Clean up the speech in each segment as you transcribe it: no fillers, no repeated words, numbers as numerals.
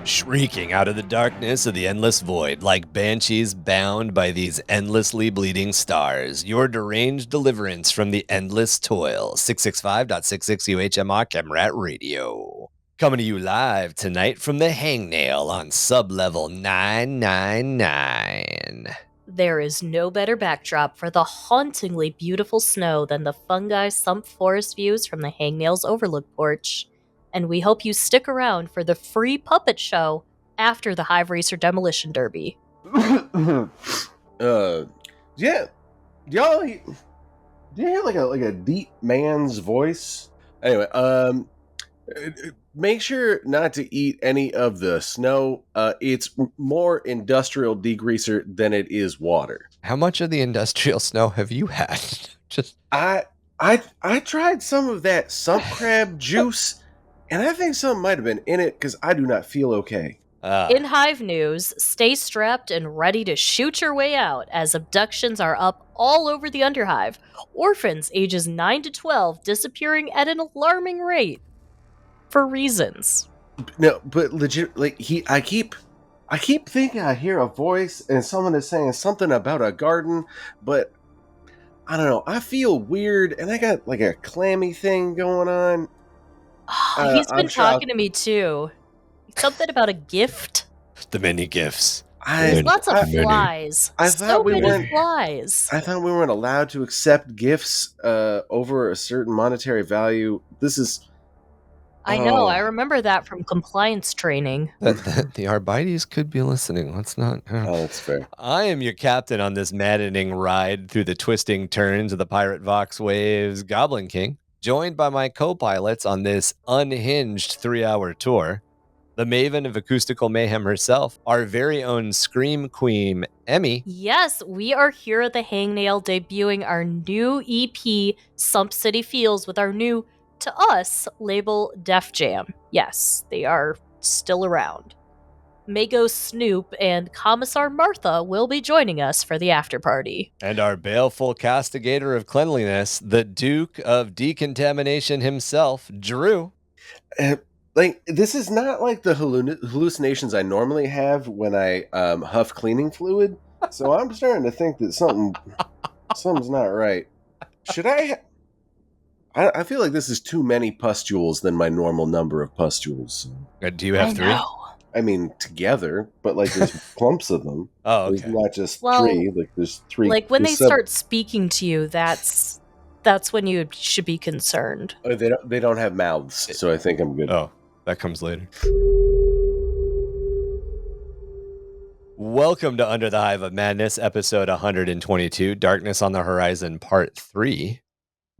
Shrieking out of the darkness of the endless void, like banshees bound by these endlessly bleeding stars, your deranged deliverance from the endless toil. 665.66 UHMR Chemrat Radio. Coming to you live tonight from the hangnail on sublevel 999. There is no better backdrop for the hauntingly beautiful snow than the fungi sump forest views from the hangnail's overlook porch. And we hope you stick around for the free puppet show after the Hive Racer Demolition Derby. Yeah. Y'all, do you hear like a deep man's voice? Anyway, make sure not to eat any of the snow. It's more industrial degreaser than it is water. How much of the industrial snow have you had? I tried some of that sump crab juice, and I think something might have been in it because I do not feel okay. In Hive news, stay strapped and ready to shoot your way out as abductions are up all over the Underhive. Orphans ages 9 to 12 disappearing at an alarming rate. For reasons. No, but legit, like I keep thinking I hear a voice and someone is saying something about a garden, but I don't know. I feel weird, and I got like a clammy thing going on. He's been talking to me too. Something about a gift. The many gifts. Lots of flies. I thought we weren't flies. I thought we weren't allowed to accept gifts over a certain monetary value. This is. I know. I remember that from compliance training. The Arbites could be listening. Let's not. Oh, that's fair. I am your captain on this maddening ride through the twisting turns of the Pirate Vox waves, Goblin King, joined by my co-pilots on this unhinged 3-hour tour. The maven of acoustical mayhem herself, our very own Scream Queen, Emmy. Yes, we are here at the Hangnail debuting our new EP, Sump City Feels, with our new, to us, label Def Jam. Yes, they are still around. Mago Snoop and Commissar Martha will be joining us for the after party. And our baleful castigator of cleanliness, the Duke of Decontamination himself, Drew. Like, this is not like the hallucinations I normally have when I huff cleaning fluid. So I'm starting to think that something's not right. Should I feel like this is too many pustules than my normal number of pustules. Do you have 3? I mean, together, but like there's clumps of them. Oh, okay. There's not just 3. Like there's 3. Like when they start speaking to you, that's when you should be concerned. Oh, they don't have mouths, so I think I'm good. Oh. That comes later. Welcome to Under the Hive of Madness, episode 122, Darkness on the Horizon, part 3.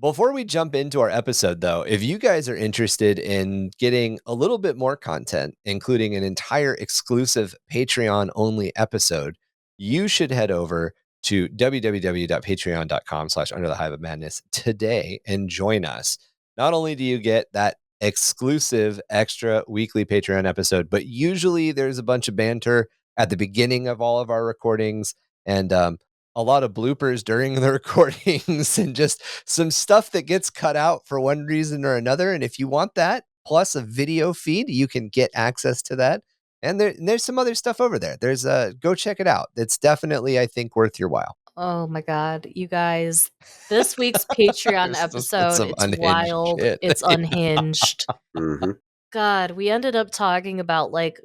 Before we jump into our episode, though, if you guys are interested in getting a little bit more content, including an entire exclusive Patreon-only episode, you should head over to www.patreon.com/underthehiveofmadness today and join us. Not only do you get that exclusive extra weekly Patreon episode, but usually there's a bunch of banter at the beginning of all of our recordings and a lot of bloopers during the recordings and just some stuff that gets cut out for one reason or another. And if you want that plus a video feed, you can get access to that. And there's some other stuff over there. There's go check it out. It's definitely, I think, worth your while. Oh my God, you guys. This week's Patreon episode, it's wild. Shit. It's unhinged. Mm-hmm. God, we ended up talking about like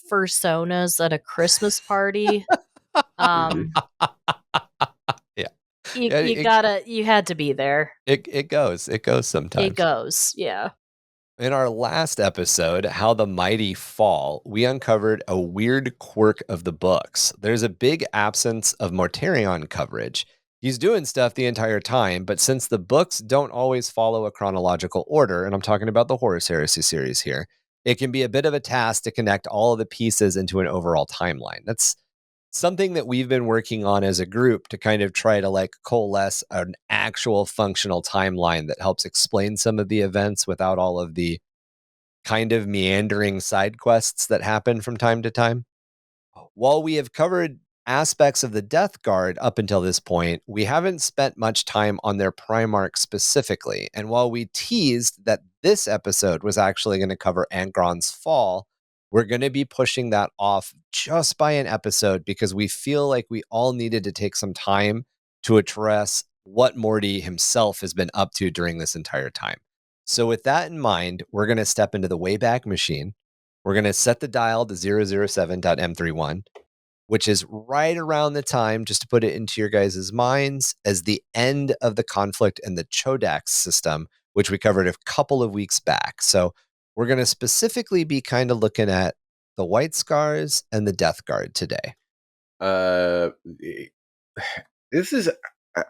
fursonas at a Christmas party. Yeah. You had to be there. It goes sometimes. It goes, yeah. In our last episode, How the Mighty Fall, we uncovered a weird quirk of the books. There's a big absence of Mortarion coverage. He's doing stuff the entire time, but since the books don't always follow a chronological order, and I'm talking about the Horus Heresy series here, it can be a bit of a task to connect all of the pieces into an overall timeline. That's something that we've been working on as a group to kind of try to like coalesce an actual functional timeline that helps explain some of the events without all of the kind of meandering side quests that happen from time to time. While we have covered aspects of the Death Guard up until this point, we haven't spent much time on their Primarch specifically. And while we teased that this episode was actually going to cover Angron's fall, We're going to be pushing that off just by an episode because we feel like we all needed to take some time to address what Morty himself has been up to during this entire time. So with that in mind, we're going to step into the Wayback Machine. We're going to set the dial to 007.M31, which is right around the time, just to put it into your guys' minds, as the end of the conflict in the Chodax system, which we covered a couple of weeks back. So we're going to specifically be kind of looking at the White Scars and the Death Guard today. This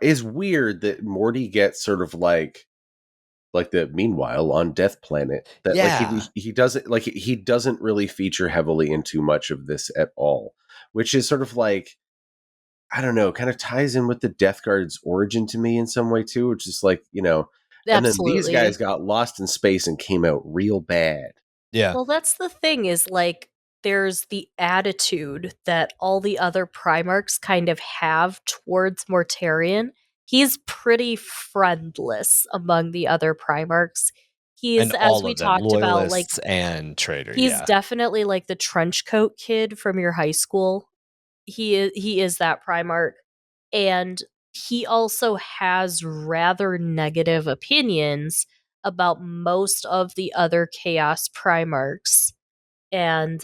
is weird that Morty gets sort of like the Meanwhile on Death Planet, that he doesn't really feature heavily in too much of this at all, which is sort of like, I don't know, kind of ties in with the Death Guard's origin to me in some way too, which is like, and then these guys got lost in space and came out real bad. Yeah. Well, that's the thing, is like there's the attitude that all the other Primarchs kind of have towards Mortarion. He's pretty friendless among the other Primarchs. He's, as we talked about, like, and traitor. He's definitely like the trench coat kid from your high school. He is that Primarch, and he also has rather negative opinions about most of the other Chaos Primarchs. And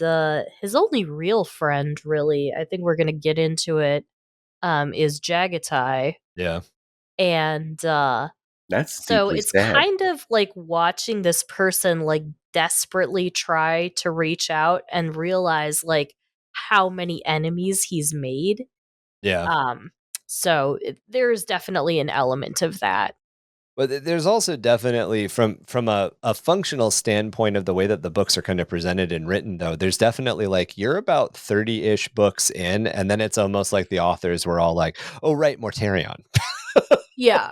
his only real friend, really, I think we're going to get into it, is Jagahtai. Yeah. And that's so deeply it's sad. kind of like watching this person like desperately try to reach out and realize like how many enemies he's made. Yeah. So there's definitely an element of that. But there's also definitely, from a functional standpoint of the way that the books are kind of presented and written, though, there's definitely like, you're about 30-ish books in, and then it's almost like the authors were all like, oh, right, Mortarion. Yeah.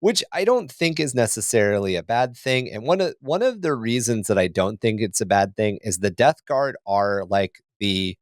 Which I don't think is necessarily a bad thing. And one of the reasons that I don't think it's a bad thing is the Death Guard are like the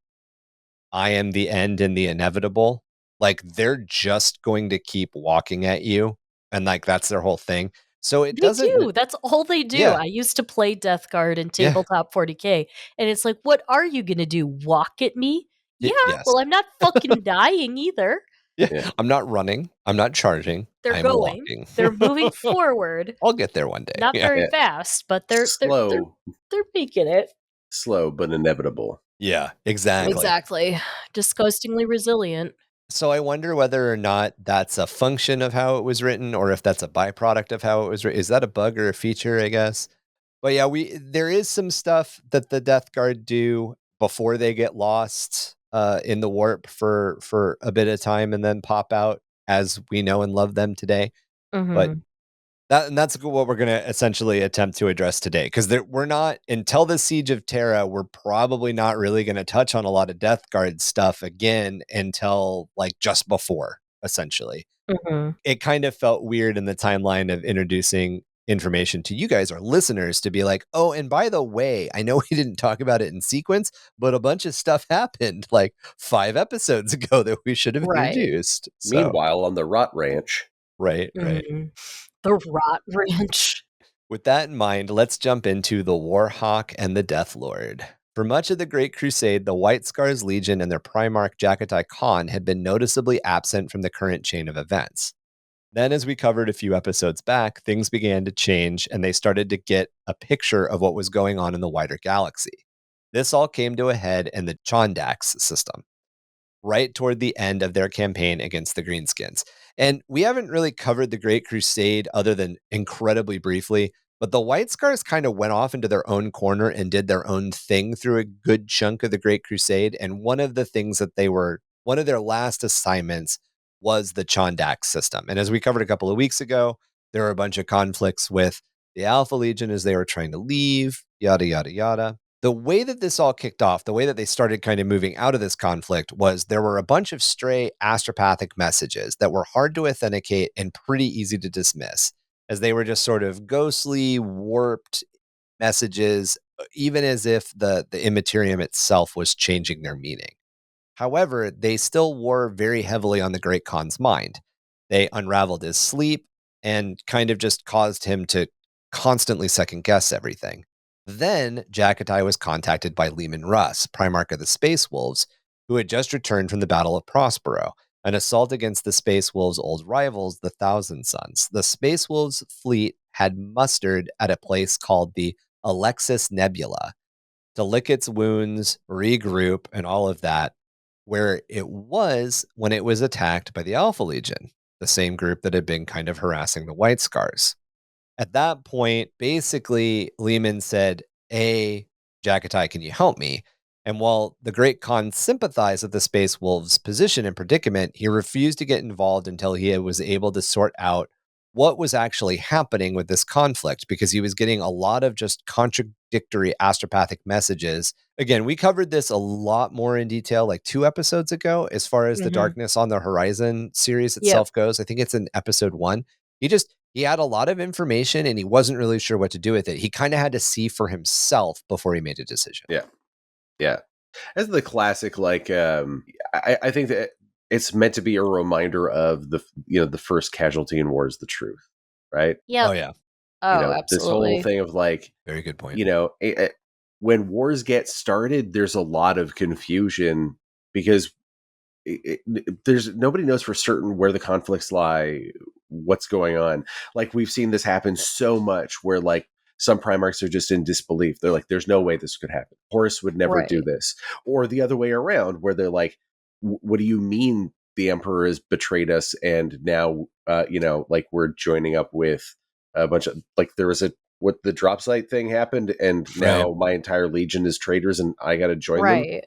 I am the end and the inevitable. Like, they're just going to keep walking at you, and like that's their whole thing. So it doesn't. That's all they do. Yeah. I used to play Death Guard in Tabletop 40k, and it's like, what are you gonna do? Walk at me? Yeah. Yes. Well, I'm not fucking dying either. Yeah. I'm not running. I'm not charging. They're I'm going. walking. They're moving forward. I'll get there one day. Not very fast, but they're slow. They're making it. Slow but inevitable. Yeah, exactly. Exactly. Disgustingly resilient. So I wonder whether or not that's a function of how it was written, or if that's a byproduct of how it was written. Is that a bug or a feature, I guess? But yeah, there is some stuff that the Death Guard do before they get lost in the warp for a bit of time and then pop out as we know and love them today. But that's what we're going to essentially attempt to address today, because we're not, until the Siege of Terra, we're probably not really going to touch on a lot of Death Guard stuff again until like just before, essentially. It kind of felt weird in the timeline of introducing information to you guys, our listeners, to be like, oh, and by the way, I know we didn't talk about it in sequence, but a bunch of stuff happened like 5 episodes ago that we should have introduced. So, meanwhile, on the Rot Ranch. Right. The Rot Ranch. With that in mind, let's jump into the Warhawk and the Death Lord. For much of the Great Crusade, the White Scars Legion and their Primarch Jagahtai Khan had been noticeably absent from the current chain of events. Then, as we covered a few episodes back, things began to change and they started to get a picture of what was going on in the wider galaxy. This all came to a head in the Chondax system, right toward the end of their campaign against the Greenskins. And we haven't really covered the Great Crusade other than incredibly briefly, but the White Scars kind of went off into their own corner and did their own thing through a good chunk of the Great Crusade. And one of the things that one of their last assignments was the Chondax system. And as we covered a couple of weeks ago, there were a bunch of conflicts with the Alpha Legion as they were trying to leave, yada, yada, yada. The way that this all kicked off, the way that they started kind of moving out of this conflict, was there were a bunch of stray astropathic messages that were hard to authenticate and pretty easy to dismiss, as they were just sort of ghostly, warped messages, even as if the immaterium itself was changing their meaning. However, they still wore very heavily on the Great Khan's mind. They unraveled his sleep and kind of just caused him to constantly second guess everything. Then Jagahtai was contacted by Leman Russ, Primarch of the Space Wolves, who had just returned from the Battle of Prospero, an assault against the Space Wolves' old rivals, the Thousand Sons. The Space Wolves' fleet had mustered at a place called the Alexis Nebula to lick its wounds, regroup, and all of that, where it was when it was attacked by the Alpha Legion, the same group that had been kind of harassing the White Scars. At that point, basically, Lehman said, Jagahtai, can you help me? And while the Great Khan sympathized with the Space Wolves' position and predicament, he refused to get involved until he was able to sort out what was actually happening with this conflict, because he was getting a lot of just contradictory astropathic messages. Again, we covered this a lot more in detail like 2 episodes ago as far as the Darkness on the Horizon series itself goes. I think it's in episode 1. He had a lot of information and he wasn't really sure what to do with it. He kind of had to see for himself before he made a decision. Yeah. As the classic, like, I think that it's meant to be a reminder of the first casualty in war is the truth, right? Yeah. Oh, yeah. Oh, This whole thing of like, very good point. When wars get started, there's a lot of confusion because there's nobody knows for certain where the conflicts lie, what's going on. Like, we've seen this happen so much where like some Primarchs are just in disbelief. They're like, there's no way this could happen. Horus would never do this. Or the other way around, where they're like, what do you mean the Emperor has betrayed us? And now, like, we're joining up with a bunch of, like, there was what the drop site thing happened. And now my entire legion is traitors and I got to join them.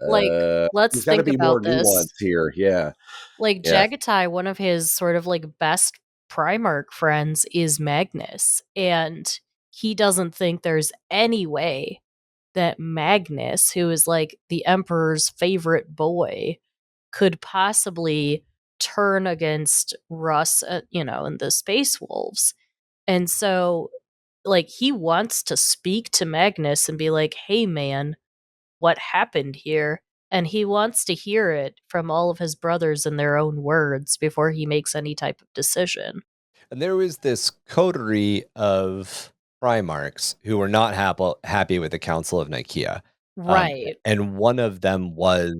Like, let's there's got to think be more about this. nuance here. Yeah. Like, Jagahtai, one of his sort of like best Primarch friends is Magnus, and he doesn't think there's any way that Magnus, who is like the Emperor's favorite boy, could possibly turn against Russ, and the Space Wolves. And so, like, he wants to speak to Magnus and be like, hey, man, what happened here? And he wants to hear it from all of his brothers in their own words before he makes any type of decision. And there was this coterie of Primarchs who were not happy with the Council of Nicaea. Right. And one of them was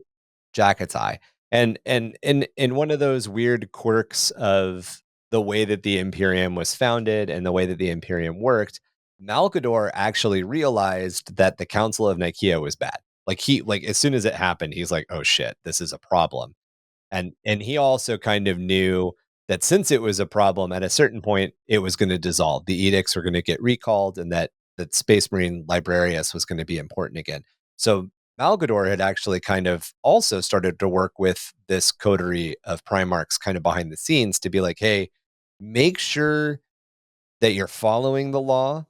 Jagahtai. And in one of those weird quirks of the way that the Imperium was founded and the way that the Imperium worked, Malkador actually realized that the Council of Nicaea was bad. Like as soon as it happened, he's like, oh shit, this is a problem. And he also kind of knew that since it was a problem, at a certain point, it was going to dissolve. The edicts were going to get recalled, and that Space Marine Librarius was going to be important again. So Malgador had actually kind of also started to work with this coterie of Primarchs kind of behind the scenes to be like, hey, make sure that you're following the law,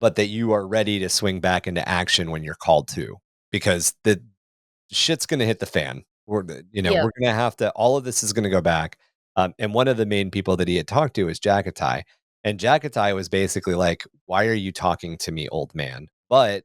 but that you are ready to swing back into action when you're called to, because the shit's going to hit the fan. We're going to have to, all of this is going to go back. And one of the main people that he had talked to is Jagahtai. And Jagahtai was basically like, why are you talking to me, old man? But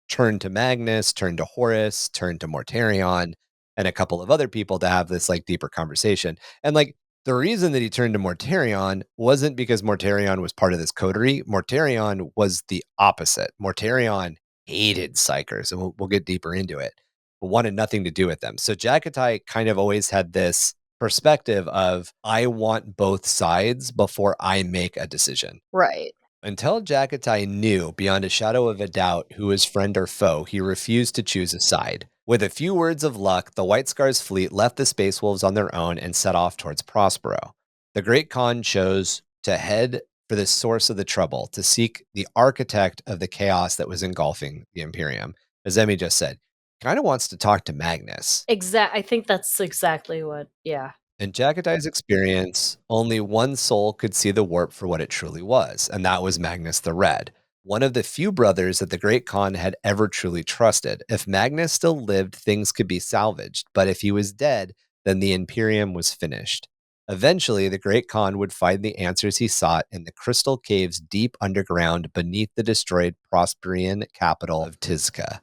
turn to Magnus, turn to Horus, turn to Mortarion, and a couple of other people to have this like deeper conversation. And like the reason that he turned to Mortarion wasn't because Mortarion was part of this coterie. Mortarion was the opposite. Mortarion hated Psychers, and we'll get deeper into it, but wanted nothing to do with them. So Jagahtai kind of always had this perspective of, I want both sides before I make a decision. Right. Until Jagahtai knew beyond a shadow of a doubt who was friend or foe, he refused to choose a side. With a few words of luck, the White Scars fleet left the Space Wolves on their own and set off towards Prospero. The Great Khan chose to head for the source of the trouble, to seek the architect of the chaos that was engulfing the Imperium. As Emmy just said, kind of wants to talk to Magnus. I think that's exactly what, In Jagadai's experience, only one soul could see the warp for what it truly was, and that was Magnus the Red, one of the few brothers that the Great Khan had ever truly trusted. If Magnus still lived, things could be salvaged, but if he was dead, then the Imperium was finished. Eventually, the Great Khan would find the answers he sought in the crystal caves deep underground beneath the destroyed Prosperian capital of Tizca.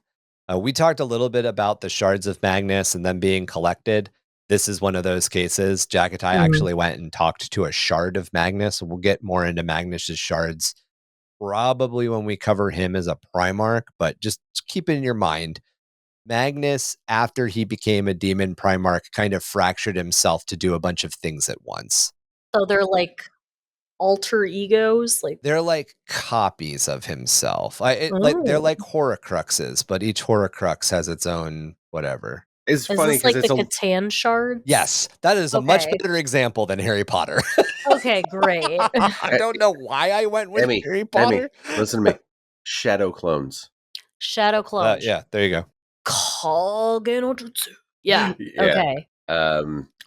We talked a little bit about the shards of Magnus and them being collected. This is one of those cases. Jagahtai actually went and talked to a shard of Magnus. We'll get more into Magnus's shards probably when we cover him as a Primarch, but just keep it in your mind. Magnus, after he became a demon Primarch, kind of fractured himself to do a bunch of things at once. So they're like alter egos, like They're like copies of himself. They're Oh. like Horcruxes, but each Horcrux has its own whatever. It's Is funny this like because the it's a Catan shards? Yes, that is a much Okay. better example than Harry Potter. Okay, great. I don't know why I went with Emmy. Harry Potter. Listen to me. Shadow clones. Shadow clone. Yeah, there you go. Kage no jutsu. Yeah. Yeah. Okay.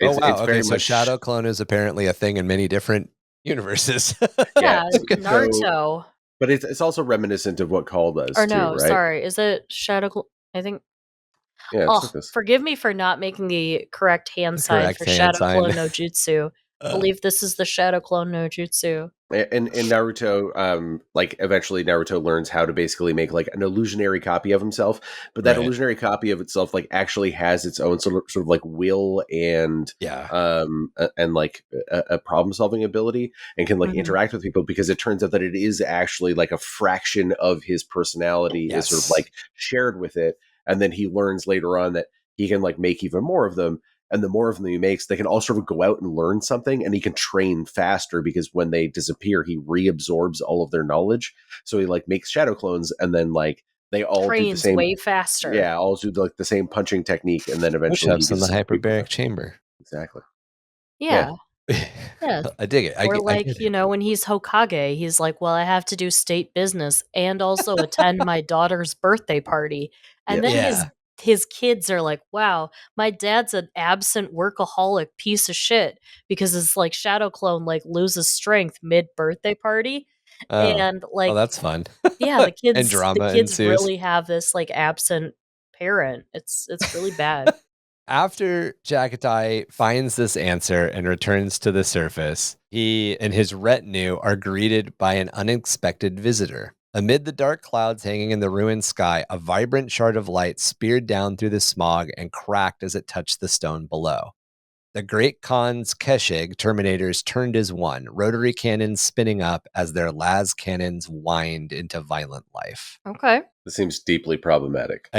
It's very okay. So much Shadow Clone is apparently a thing in many different universes. Yeah, so- Naruto. but it's also reminiscent of what Call does Or too, no, right? sorry. Is it Shadow clone? I think. Yeah, it's Oh, like this. forgive me for not making the correct hand sign correct for hand Shadow sign. Clone no Jutsu. I believe this is the Shadow Clone no Jutsu. In Naruto, like eventually Naruto learns how to basically make like an illusionary copy of himself, but that Right. illusionary copy of itself like actually has its own sort of like will and like a problem solving ability and can like Mhm. interact with people because it turns out that it is actually like a fraction of his personality is sort of like shared with it, and then he learns later on that he can like make even more of them. And the more of them he makes, they can all sort of go out and learn something, and he can train faster because when they disappear, he reabsorbs all of their knowledge. So he like makes shadow clones, and then like they all do the Trains same. way faster. Yeah, all do like the same punching technique, and then eventually he Push-ups in the gets hyperbaric chamber. Exactly. Yeah. Yeah. I dig it. Or like, get it. you know, when he's Hokage, he's like, well, I have to do state business and also attend my daughter's birthday party. And then his kids are like, wow, my dad's an absent workaholic piece of shit because it's like Shadow Clone like loses strength mid birthday party. And like that's fun. Yeah, the kids and drama the kids ensues. really have this like absent parent. It's really bad. After Jagahtai finds this answer and returns to the surface, he and his retinue are greeted by an unexpected visitor. Amid the dark clouds hanging in the ruined sky, a vibrant shard of light speared down through the smog and cracked as it touched the stone below. The Great Khan's Keshig Terminators turned as one, rotary cannons spinning up as their las cannons whined into violent life. Okay. This seems deeply problematic.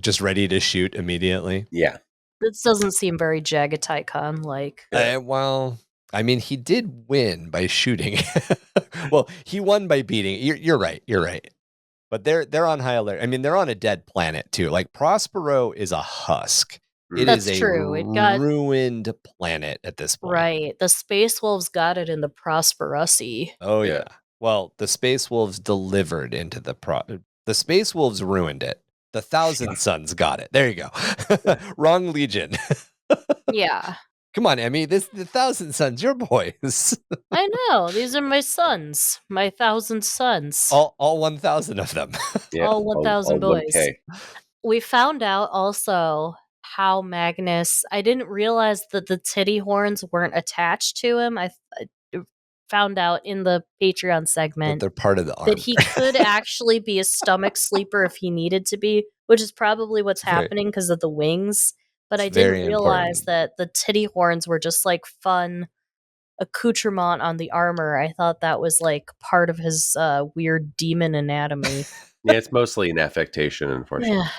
Just ready to shoot immediately. Yeah. This doesn't seem very Jagahtai Khan like. Well, I mean, he did win by shooting. Well, he won by beating. You're right. You're right. But they're on high alert. I mean, they're on a dead planet too. Like Prospero is a husk. It That's is true. a It got ruined planet at this point. right. The Space Wolves got it in the Prosperussy. Oh yeah. Well, the Space Wolves delivered into the Space Wolves ruined it. The Thousand Sons got it. There you go. Wrong Legion. Yeah. Come on, Emmy. The Thousand Sons, your boys. I know. These are my sons. My 1,000 sons. all 1,000 of them. Yeah, all 1,000 boys. 1K. We found out also how Magnus. I didn't realize that the titty horns weren't attached to him. I found out in the Patreon segment They're part of the armor. that he could actually be a stomach sleeper if he needed to be, which is probably what's happening because of the wings. But I didn't realize that the titty horns were just like fun accoutrement on the armor. I thought that was like part of his weird demon anatomy. Yeah, it's mostly an affectation, unfortunately. Yeah.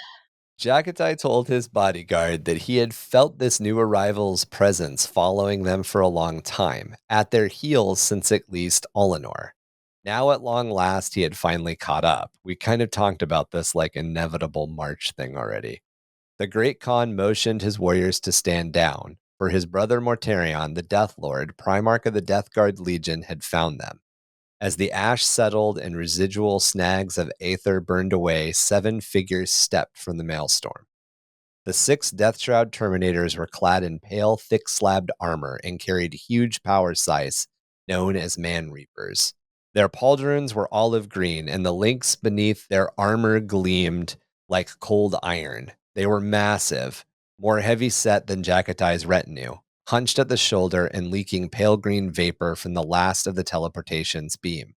Jagahtai told his bodyguard that he had felt this new arrival's presence following them for a long time, at their heels since at least Olinor. Now at long last, he had finally caught up. We kind of talked about this like inevitable march thing already. The Great Khan motioned his warriors to stand down, for his brother Mortarion, the Death Lord, Primarch of the Death Guard Legion, had found them. As the ash settled and residual snags of aether burned away, 7 figures stepped from the maelstrom. The 6 Deathshroud Terminators were clad in pale, thick-slabbed armor and carried huge power scythes known as Man Reapers. Their pauldrons were olive green, and the links beneath their armor gleamed like cold iron. They were massive, more heavy-set than Jagahtai's retinue, hunched at the shoulder and leaking pale green vapor from the last of the teleportation's beam.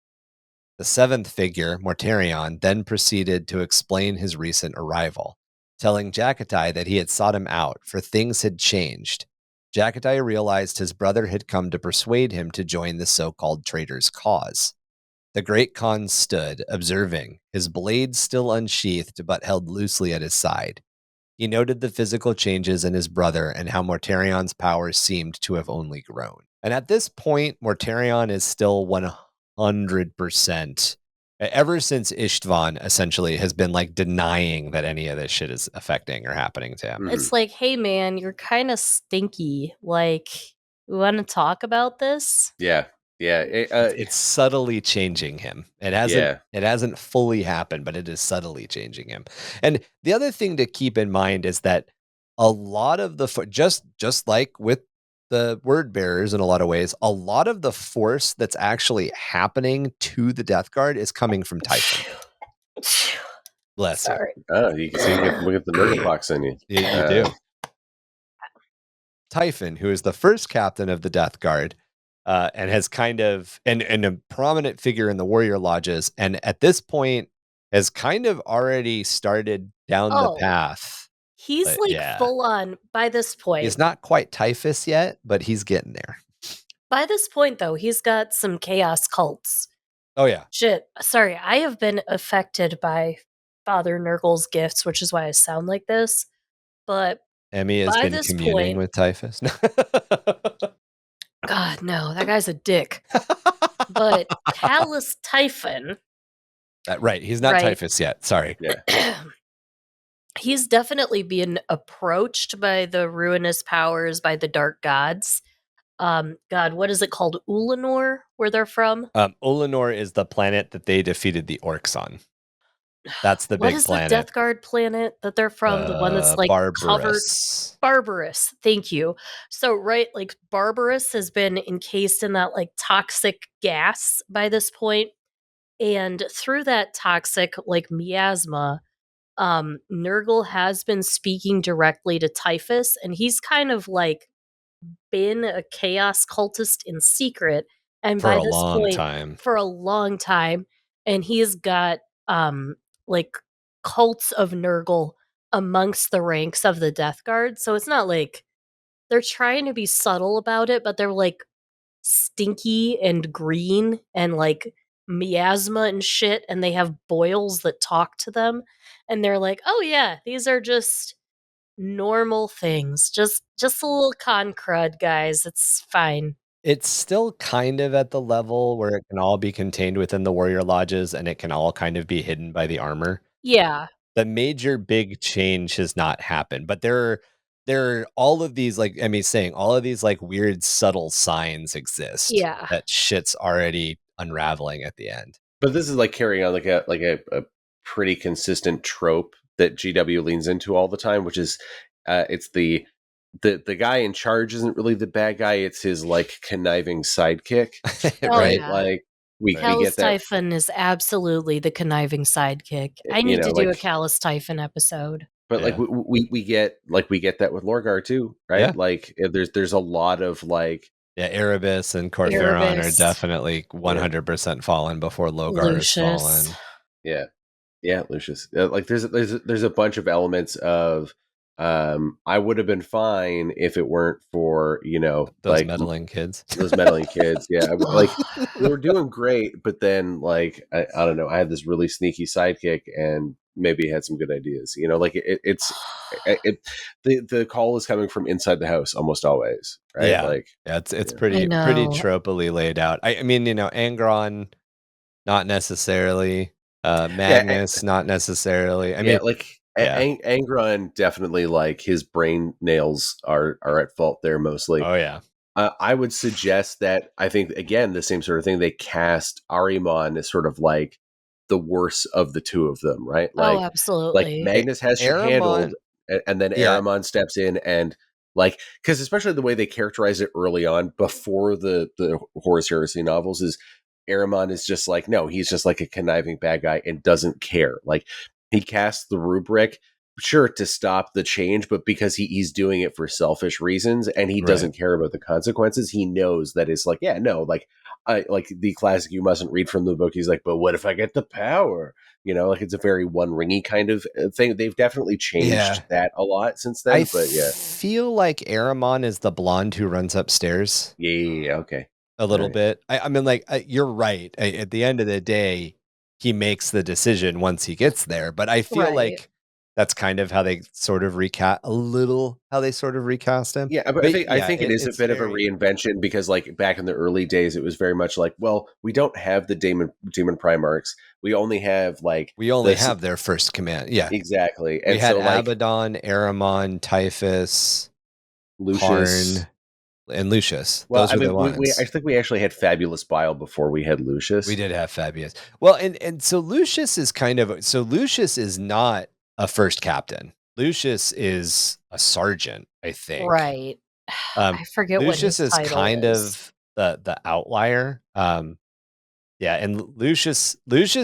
The 7th figure, Mortarion, then proceeded to explain his recent arrival, telling Jagahtai that he had sought him out, for things had changed. Jagahtai realized his brother had come to persuade him to join the so-called traitor's cause. The great Khan stood, observing, his blade still unsheathed but held loosely at his side. He noted the physical changes in his brother and how Mortarion's powers seemed to have only grown. And at this point, Mortarion is still 100%. Ever since Ishtvan essentially has been like denying that any of this shit is affecting or happening to him. It's like, hey man, you're kind of stinky. Like, we want to talk about this? Yeah. It's subtly changing him. It hasn't fully happened, but it is subtly changing him. And the other thing to keep in mind is that a lot of the just like with the word bearers in a lot of ways, a lot of the force that's actually happening to the Death Guard is coming from Typhon. Bless Sorry. you. Oh, you can see we get the Nurgle in you. You do. Typhon, who is the first captain of the Death Guard, and has kind of and a prominent figure in the warrior lodges, and at this point has kind of already started down the path. He's full on by this point. He's not quite Typhus yet, but he's getting there. By this point, though, he's got some chaos cults. Oh yeah. Shit. Sorry, I have been affected by Father Nurgle's gifts, which is why I sound like this. But Emmy has been communing with Typhus. God, no, that guy's a dick. But Callus Typhon. Right, he's not Typhus yet. Sorry. Yeah. He's definitely being approached by the ruinous powers, by the dark gods. God, what is it called? Ulanor, where they're from? Ulanor is the planet that they defeated the orcs on. That's the big planet. What is the Death Guard planet that they're from? The one that's like Barbarous. Barbarous. Thank you. So, right, like Barbarous has been encased in that like toxic gas by this point. And through that toxic like miasma, Nurgle has been speaking directly to Typhus, and he's kind of like been a chaos cultist in secret. And for by a this long point, time. For a long time. And he's got like cults of Nurgle amongst the ranks of the Death Guard. So it's not like they're trying to be subtle about it, but they're like stinky and green and like miasma and shit, and they have boils that talk to them, and they're like, oh yeah, these are just normal things, just a little con crud, guys, it's fine. It's still kind of at the level where it can all be contained within the warrior lodges and it can all kind of be hidden by the armor. Yeah. The major big change has not happened, but there are all of these, like Emmy's saying, all of these like weird subtle signs exist. Yeah. That shit's already unraveling at the end. But this is like carrying on like a pretty consistent trope that GW leans into all the time, which is it's the guy in charge isn't really the bad guy, it's his like conniving sidekick. Right? Yeah. Like we Callus get that. Typhon is absolutely the conniving sidekick. I need to do a Callus Typhon episode. But like we get that with Lorgar too, right? Yeah. Like there's a lot of like Erebus and Corferon are definitely 100% fallen before Logar is fallen. Yeah, Lucius. Like there's a bunch of elements of I would have been fine if it weren't for, those like meddling kids. Those meddling kids, yeah. Like they were doing great, but then like I don't know, I had this really sneaky sidekick and maybe had some good ideas. Like the call is coming from inside the house almost always, right? Yeah, like it's pretty tropically laid out. I mean, Angron, not necessarily. Magnus, not necessarily. I mean, like Angron definitely, like his brain nails are at fault there mostly. Oh yeah. I would suggest that I think again the same sort of thing. They cast Ahriman as sort of like the worst of the two of them, right? Like, absolutely. Like Magnus has shit handled, and then Ahriman steps in and like, because especially the way they characterize it early on before the Horus Heresy novels is Ahriman is just like, no, he's just like a conniving bad guy and doesn't care. Like he casts the rubric, sure, to stop the change, but because he's doing it for selfish reasons and he doesn't care about the consequences, he knows that it's like, yeah, no, like like the classic you mustn't read from the book. He's like, but what if I get the power? Like it's a very one ringy kind of thing. They've definitely changed that a lot since then. But yeah, feel like Ahriman is the blonde who runs upstairs. Yeah, okay. a little Right. bit. I mean, like, you're right. At the end of the day, he makes the decision once he gets there. But I feel Right. like that's kind of how they sort of recast him. Yeah, but But I yeah, think it is a it's bit of a very. reinvention because, like, back in the early days, it was very much like, well, we don't have the demon Primarchs. We only have like We only this have their first command. Yeah, exactly, we and had so like Abaddon, Aramon, Typhus, Lucius. Karn, and Lucius. Well, Those I were the mean, we I ones. think we actually had Fabulous Bile before we had We Lucius. did have Fabius. Well, and so Lucius is Lucius is not a first captain. Lucius is a sergeant, I think. Right. I forget what Lucius his is title kind is. of the outlier. Yeah, and Lucius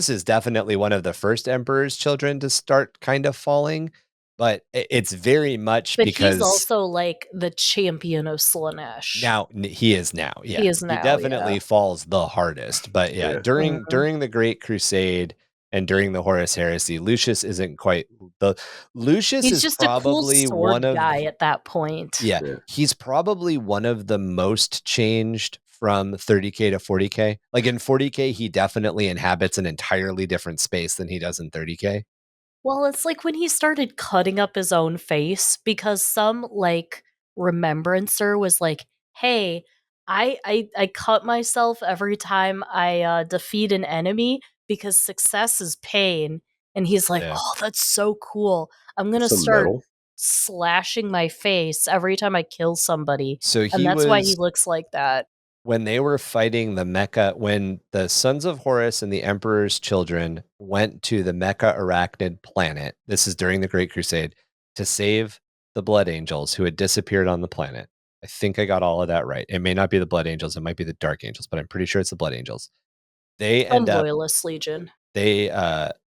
is definitely one of the first emperor's children to start kind of falling, but it's very much But he's because also like the champion of Slanesh. he is now. He Yeah, is he now, yeah. definitely falls the hardest. But yeah, Yeah. during the Great Crusade and during the Horus Heresy, Lucius isn't quite the. Lucius He's is just a cool probably one sword of. guy at that point. Yeah, Yeah. he's probably one of the most changed from 30k to 40k. Like in 40k, he definitely inhabits an entirely different space than he does in 30k. Well, it's like when he started cutting up his own face because some like remembrancer was like, "Hey, I cut myself every time I defeat an enemy because success is pain." And he's like, Yeah. "Oh, that's so cool. I'm going to Some start metal. slashing my face every time I kill somebody." So And he that's why he was looks like that. when they were fighting the Mecha, when the sons of Horus and the Emperor's children went to the Mecha Arachnid planet, this is during the Great Crusade, to save the Blood Angels who had disappeared on the planet. I think I got all of that right. It may not be the Blood Angels, it might be the Dark Angels, but I'm pretty sure it's the Blood Angels. They Some end up loyalist legion. they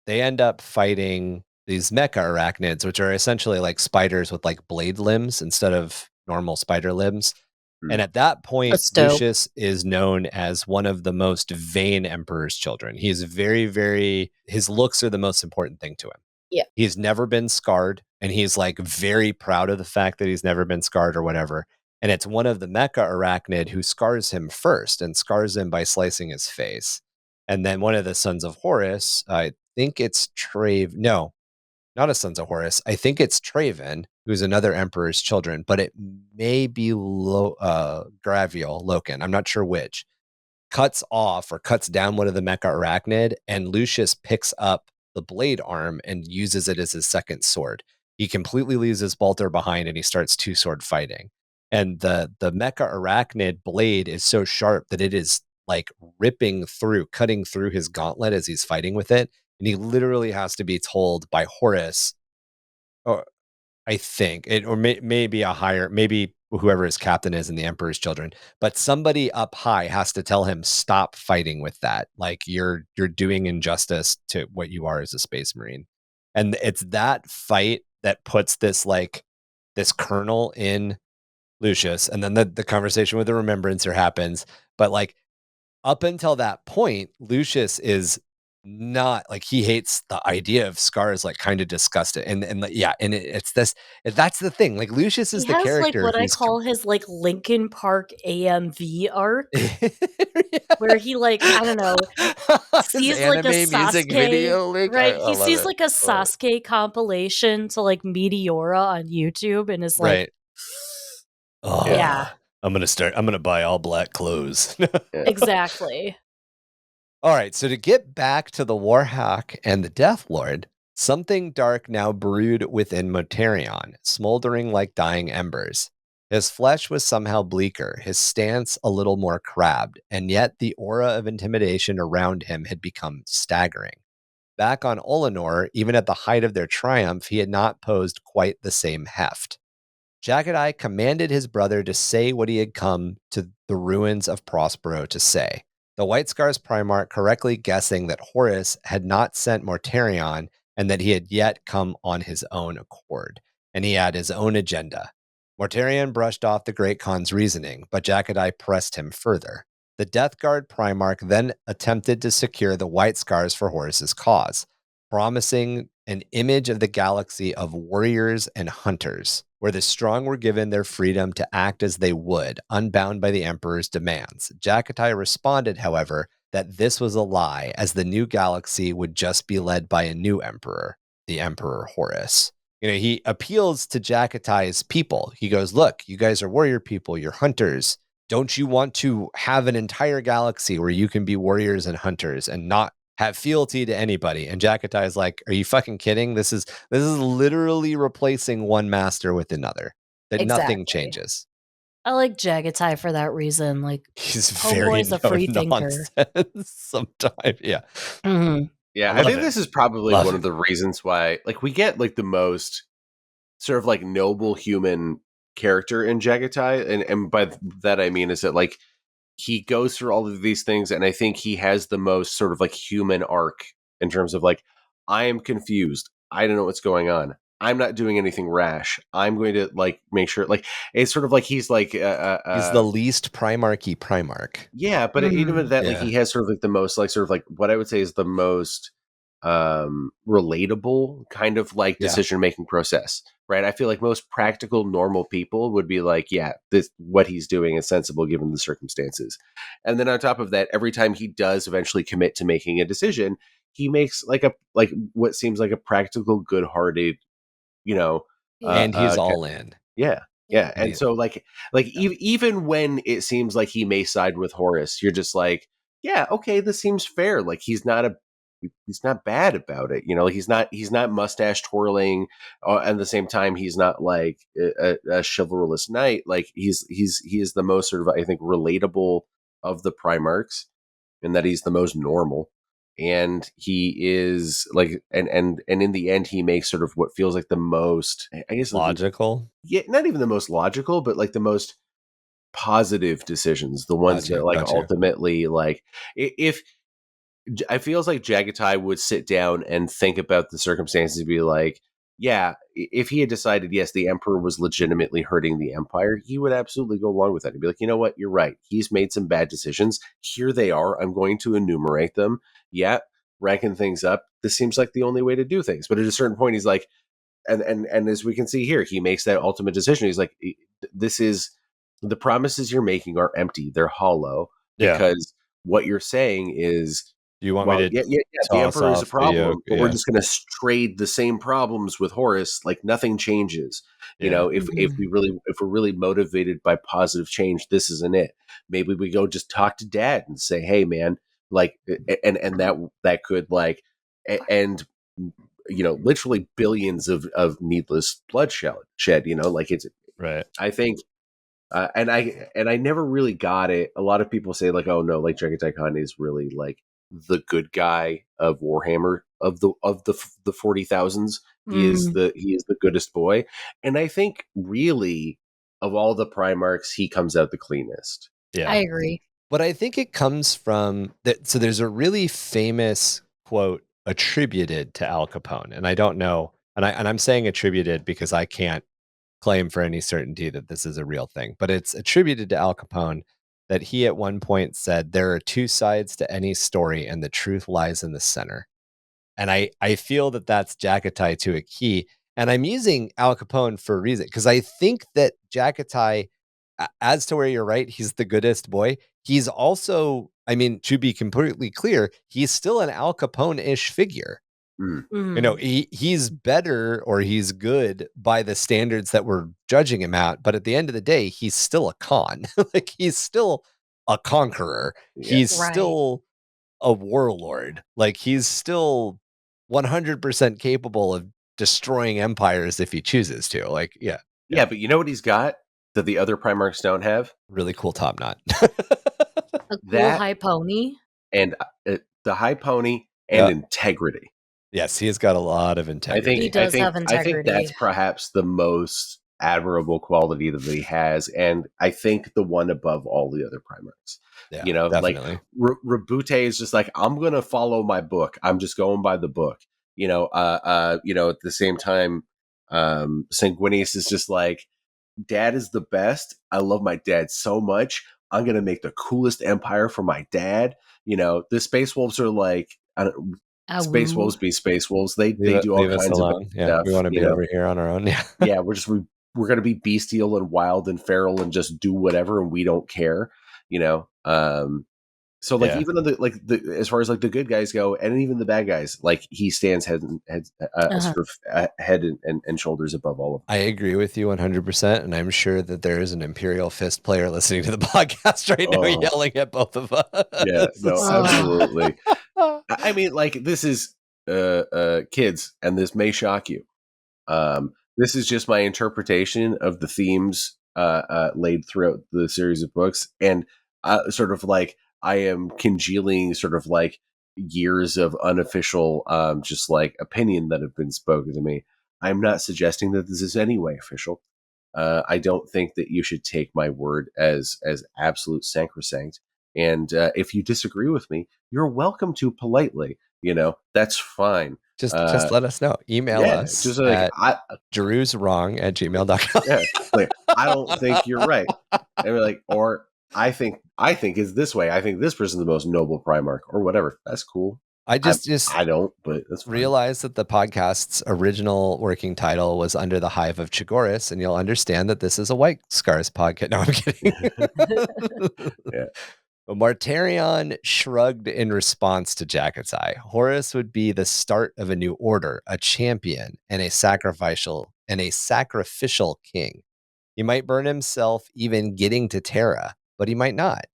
end up fighting these mecha arachnids, which are essentially like spiders with like blade limbs instead of normal spider limbs. Hmm. And at that point, That's dope. Lucius is known as one of the most vain emperor's children. He is very, very, his looks are the most important thing to him. Yeah. He's never been scarred, and he's like very proud of the fact that he's never been scarred or whatever. And it's one of the mecha arachnid who scars him first and scars him by slicing his face. And then one of the sons of Horus, I think it's no, not a sons of Horus. I think it's Traven, who's another emperor's children, but it may be Graviel, Loken. I'm not sure which. Cuts off or cuts down one of the mecha arachnid, and Lucius picks up the blade arm and uses it as his second sword. He completely leaves his bolter behind and he starts two sword fighting. And the mecha arachnid blade is so sharp that it is like cutting through his gauntlet as he's fighting with it. And he literally has to be told by Horus, or I think it, or maybe a higher, maybe whoever his captain is in the Emperor's Children, but somebody up high has to tell him stop fighting with that. Like you're doing injustice to what you are as a space marine, and it's that fight that puts this kernel in Lucius, and then the conversation with the Remembrancer happens. But like up until that point, Lucius is not like he hates the idea of scars, like kind of disgusted. And yeah, and it's this that's the thing. Like Lucius is He the has like character what I who's call his like Linkin Park AMV arc yeah. where he like, I don't know, His sees like a anime music Sasuke, video link. right? I He love sees it. like a I love it. Sasuke compilation to like Meteora on YouTube and is like, Right. Oh, yeah, I'm gonna buy all black clothes. Yeah. exactly. All right, so to get back to the Warhawk and the Death Lord, something dark now brewed within Mortarion, smoldering like dying embers. His flesh was somehow bleaker, his stance a little more crabbed, and yet the aura of intimidation around him had become staggering. Back on Olenor, even at the height of their triumph, he had not posed quite the same heft. Jagahtai commanded his brother to say what he had come to the ruins of Prospero to say. The White Scars Primarch correctly guessing that Horus had not sent Mortarion and that he had yet come on his own accord, and he had his own agenda. Mortarion brushed off the Great Khan's reasoning, but Jagahtai pressed him further. The Death Guard Primarch then attempted to secure the White Scars for Horus's cause, promising an image of the galaxy of warriors and hunters, where the strong were given their freedom to act as they would, unbound by the emperor's demands. Jagahtai responded, however, that this was a lie, as the new galaxy would just be led by a new emperor, the Emperor Horus. He appeals to Jagahtai's people. He goes, look, you guys are warrior people, you're hunters. Don't you want to have an entire galaxy where you can be warriors and hunters and not have fealty to anybody? And Jagahtai is like, are you fucking kidding? This is literally replacing one master with another. That nothing changes. I like Jagahtai for that reason. Like, he's very a free thinker. Sometimes, yeah. Mm-hmm. Yeah, I think this is probably one of the reasons why, like, we get like the most sort of like noble human character in Jagahtai, and by that I mean is that like he goes through all of these things, and I think he has the most sort of like human arc in terms of like, I am confused, I don't know what's going on, I'm not doing anything rash, I'm going to like make sure, like, it's sort of like he's like he's the least Primarchy Primarch. Yeah, but even that, like, he has sort of like the most like sort of like what I would say is the most relatable kind of like decision making process, right? I feel like most practical normal people would be like, yeah, this what he's doing is sensible given the circumstances. And then on top of that, every time he does eventually commit to making a decision, he makes like what seems like a practical, good-hearted, and he's all in. Yeah, and so like even when it seems like he may side with Horus, you're just like, yeah, okay, this seems fair. Like he's not bad about it, he's not mustache twirling, and at the same time he's not like a chivalrous knight. Like he is the most sort of, I think, relatable of the Primarchs, in that he's the most normal, and he is like, and in the end he makes sort of what feels like the most, I guess, logical. Yeah, not even the most logical, but like the most positive decisions, the ones that like ultimately, like, if I feels like Jagahtai would sit down and think about the circumstances and be like, yeah, if he had decided, yes, the Emperor was legitimately hurting the Empire, he would absolutely go along with that. He'd be like, you know what, you're right. He's made some bad decisions. Here they are. I'm going to enumerate them. Yeah, ranking things up. This seems like the only way to do things. But at a certain point, he's like, and as we can see here, he makes that ultimate decision. He's like, this is, the promises you're making are empty. They're hollow, because what you're saying is, you want me to the Emperor is a problem, but we're just going to trade the same problems with Horus. Like nothing changes. If we're really motivated by positive change, this isn't it. Maybe we go just talk to Dad and say, hey man, like, and that could like end, literally billions of needless bloodshed. Like it's right. I think. And I never really got it. A lot of people say like, oh no, like Jagahtai Khan is really like the good guy of Warhammer, of the 40,000s. He is the goodest boy, and I think really of all the Primarchs, he comes out the cleanest. Yeah, I agree. But I think it comes from that. So there's a really famous quote attributed to Al Capone, and I don't know, and I'm saying attributed because I can't claim for any certainty that this is a real thing, but it's attributed to Al Capone, that he at one point said, there are two sides to any story and the truth lies in the center. And I feel that that's Jagahtai to a key. And I'm using Al Capone for a reason, because I think that Jagahtai, as to where you're right, he's the goodest boy. He's also, I mean, to be completely clear, he's still an Al Capone-ish figure. He's better, or he's good by the standards that we're judging him at, but at the end of the day, he's still a con. Like he's still a conqueror. He's still a warlord. Like he's still 100% capable of destroying empires if he chooses to. Like, yeah, but you know what he's got that the other Primarchs don't have? Really cool top knot. A cool high pony. And the high pony and integrity. Yes, he has got a lot of integrity. He does have integrity. I think that's perhaps the most admirable quality that he has, and I think the one above all the other Primarchs. Yeah, definitely. Like Rabute is just like, I'm going to follow my book. I'm just going by the book. At the same time, Sanguinius is just like, Dad is the best. I love my dad so much. I'm going to make the coolest empire for my dad. The Space Wolves are like, Space Wolves be Space Wolves. They do all kinds of stuff. We want to be over here on our own. Yeah, we're just we're going to be bestial and wild and feral and just do whatever, and we don't care, you know. So like even though as far as like the good guys go, and even the bad guys, like he stands head sort of head and shoulders above all of them. I agree with you 100%, and I'm sure that there is an Imperial Fist player listening to the podcast right now, yelling at both of us. Yeah, no, absolutely. I mean, like this is kids, and this may shock you. This is just my interpretation of the themes laid throughout the series of books, and sort of like I am congealing sort of like years of unofficial just like opinion that have been spoken to me. I'm not suggesting that this is any way official. I don't think that you should take my word as absolute sacrosanct. And if you disagree with me, you're welcome to politely. You know, that's fine. Just let us know. Email us just like, at drewswrong@gmail.com. Yeah, like, I don't think you're right. And we're like, or I think is this way. I think this person's the most noble Primarch, or whatever. That's cool. I don't, but that's fine. Realize that the podcast's original working title was Under the Hive of Chagoris, and you'll understand that this is a White Scars podcast. No, I'm kidding. Yeah. Mortarion shrugged in response to Jagahtai. Horus would be the start of a new order, a champion, and a sacrificial king. He might burn himself even getting to Terra, but he might not.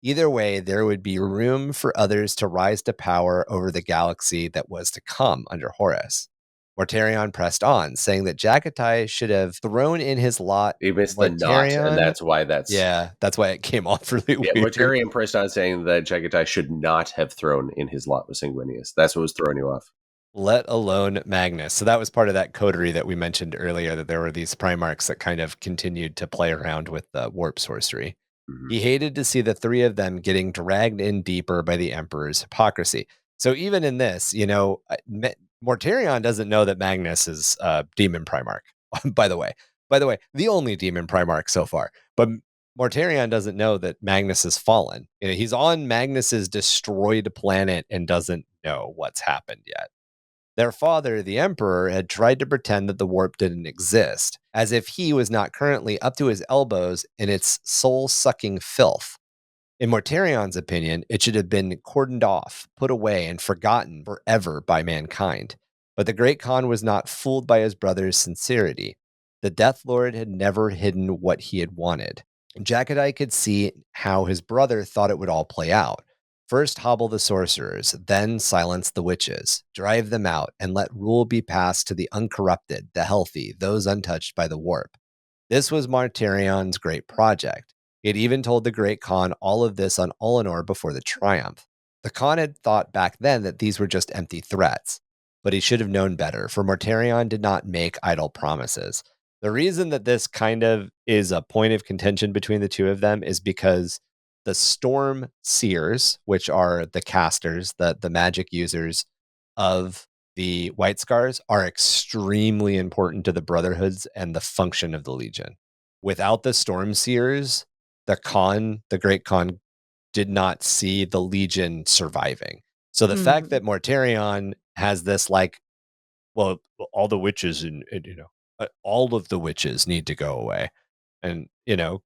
Either way, there would be room for others to rise to power over the galaxy that was to come under Horus. Mortarion pressed on, saying that Jagahtai should have thrown in his lot. He missed the not, and that's why that's why it came off really weird. Mortarion pressed on, saying that Jagahtai should not have thrown in his lot with Sanguinius. That's what was throwing you off. Let alone Magnus. So that was part of that coterie that we mentioned earlier, that there were these Primarchs that kind of continued to play around with the warp sorcery. Mm-hmm. He hated to see the three of them getting dragged in deeper by the Emperor's hypocrisy. So even in this, you know, Mortarion doesn't know that Magnus is a demon Primarch, by the way. The only demon Primarch so far. But Mortarion doesn't know that Magnus has fallen. You know, he's on Magnus's destroyed planet and doesn't know what's happened yet. Their father, the Emperor, had tried to pretend that the warp didn't exist, as if he was not currently up to his elbows in its soul-sucking filth. In Mortarion's opinion, it should have been cordoned off, put away, and forgotten forever by mankind. But the Great Khan was not fooled by his brother's sincerity. The Death Lord had never hidden what he had wanted. Jagahtai could see how his brother thought it would all play out. First hobble the sorcerers, then silence the witches, drive them out, and let rule be passed to the uncorrupted, the healthy, those untouched by the warp. This was Mortarion's great project. He had even told the Great Khan all of this on Olenor before the triumph. The Khan had thought back then that these were just empty threats, but he should have known better, for Mortarion did not make idle promises. The reason that this kind of is a point of contention between the two of them is because the Storm Seers, which are the casters, the magic users of the White Scars, are extremely important to the Brotherhoods and the function of the Legion. Without the Storm Seers, the Great Khan, did not see the Legion surviving. So the fact that Mortarion has this, like, well, all the witches and you know, all of the witches need to go away. And, you know,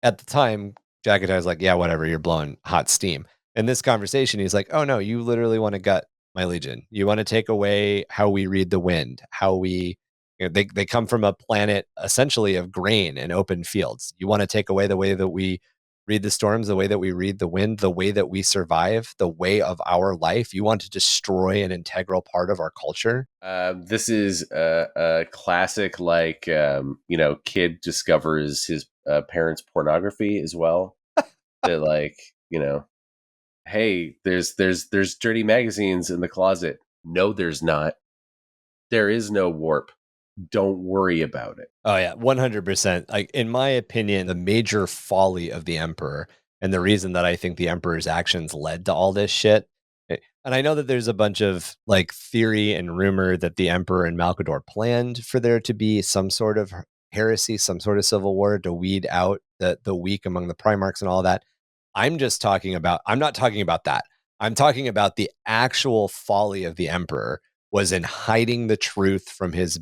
at the time, Jagahtai's like, yeah, whatever, you're blowing hot steam. In this conversation, he's like, oh no, you literally want to gut my Legion. You want to take away how we read the wind, how we, you know, they come from a planet essentially of grain and open fields. You want to take away the way that we read the storms, the way that we read the wind, the way that we survive, the way of our life. You want to destroy an integral part of our culture. This is a classic, like, you know, kid discovers his parents' pornography as well. They're like, you know, hey, there's dirty magazines in the closet. No, there's not. There is no warp. Don't worry about it. Oh yeah, 100%. Like, in my opinion, the major folly of the Emperor, and the reason that I think the Emperor's actions led to all this shit. And I know that there's a bunch of like theory and rumor that the Emperor and Malkador planned for there to be some sort of heresy, some sort of civil war to weed out the weak among the Primarchs and all that. I'm not talking about that. I'm talking about the actual folly of the Emperor was in hiding the truth from his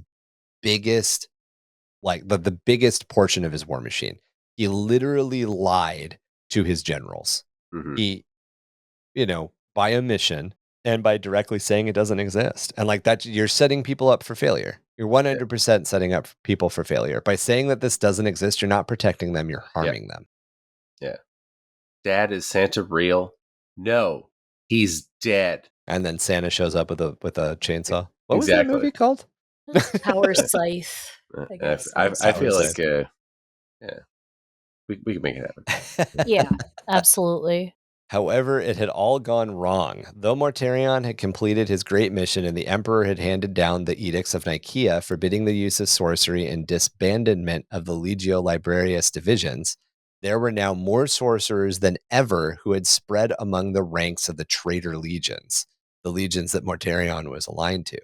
biggest like the biggest portion of his war machine. He literally lied to his generals. Mhm. He, by omission and by directly saying it doesn't exist. And like that, you're setting people up for failure. You're 100% setting up people for failure. By saying that this doesn't exist, you're not protecting them, you're harming them. Yeah. Dad, is Santa real? No, he's dead. And then Santa shows up with a chainsaw. What was that Exactly. movie called? Power Scythe. I guess. I feel Power like, yeah, we can make it happen. Yeah, absolutely. However, it had all gone wrong. Though Mortarion had completed his great mission and the Emperor had handed down the Edicts of Nicaea forbidding the use of sorcery and disbandment of the Legio Librarius divisions, there were now more sorcerers than ever who had spread among the ranks of the traitor legions, the legions that Mortarion was aligned to.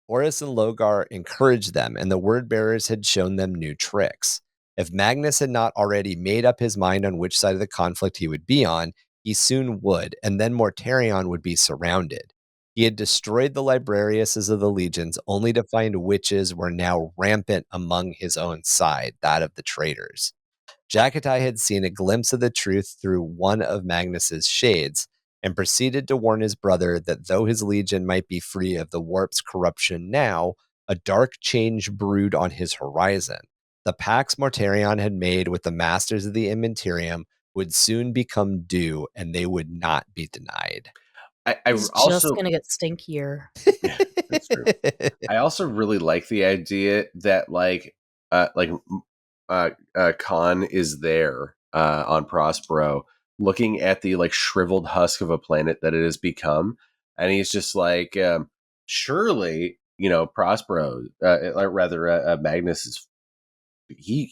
Horus and Logar encouraged them, and the word bearers had shown them new tricks. If Magnus had not already made up his mind on which side of the conflict he would be on, he soon would, and then Mortarion would be surrounded. He had destroyed the librariuses of the legions, only to find witches were now rampant among his own side, that of the traitors. Jagahtai had seen a glimpse of the truth through one of Magnus's shades, and proceeded to warn his brother that though his legion might be free of the warp's corruption now, a dark change brewed on his horizon. The pacts Mortarion had made with the masters of the Immentorium would soon become due, and they would not be denied. It's just going to get stinkier. Yeah, that's true. I also really like the idea that Khan is there on Prospero, looking at the like shriveled husk of a planet that it has become, and he's just like, surely, Prospero, Magnus is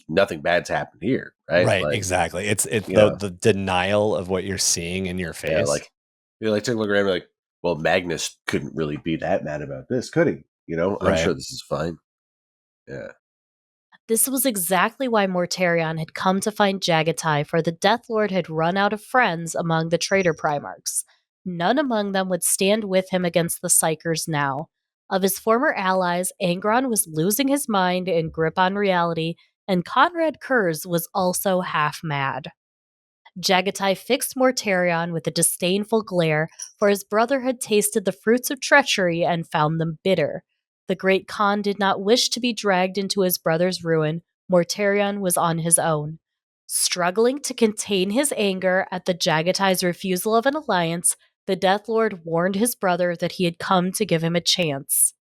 nothing bad's happened here, right? Right, Like, exactly. It's the denial of what you're seeing in your face. yeah, like you like take a look around and be like, well, Magnus couldn't really be that mad about this, could he? I'm Right. sure this is fine. Yeah. This was exactly why Mortarion had come to find Jagahtai, for the Death Lord had run out of friends among the traitor Primarchs. None among them would stand with him against the Psykers now. Of his former allies, Angron was losing his mind and grip on reality, and Conrad Kurz was also half mad. Jagahtai fixed Mortarion with a disdainful glare, for his brother had tasted the fruits of treachery and found them bitter. The great Khan did not wish to be dragged into his brother's ruin. Mortarion was on his own. Struggling to contain his anger at the Jagatai's refusal of an alliance, the Death Lord warned his brother that he had come to give him a chance.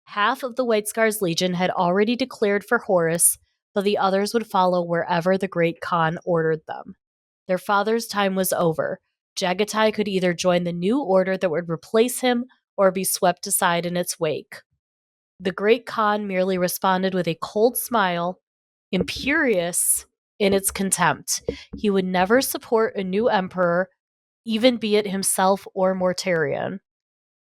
Half of the White Scar's Legion had already declared for Horus, but the others would follow wherever the great Khan ordered them. Their father's time was over. Jagahtai could either join the new order that would replace him or be swept aside in its wake. The great Khan merely responded with a cold smile, imperious in its contempt. He would never support a new emperor, even be it himself or Mortarion.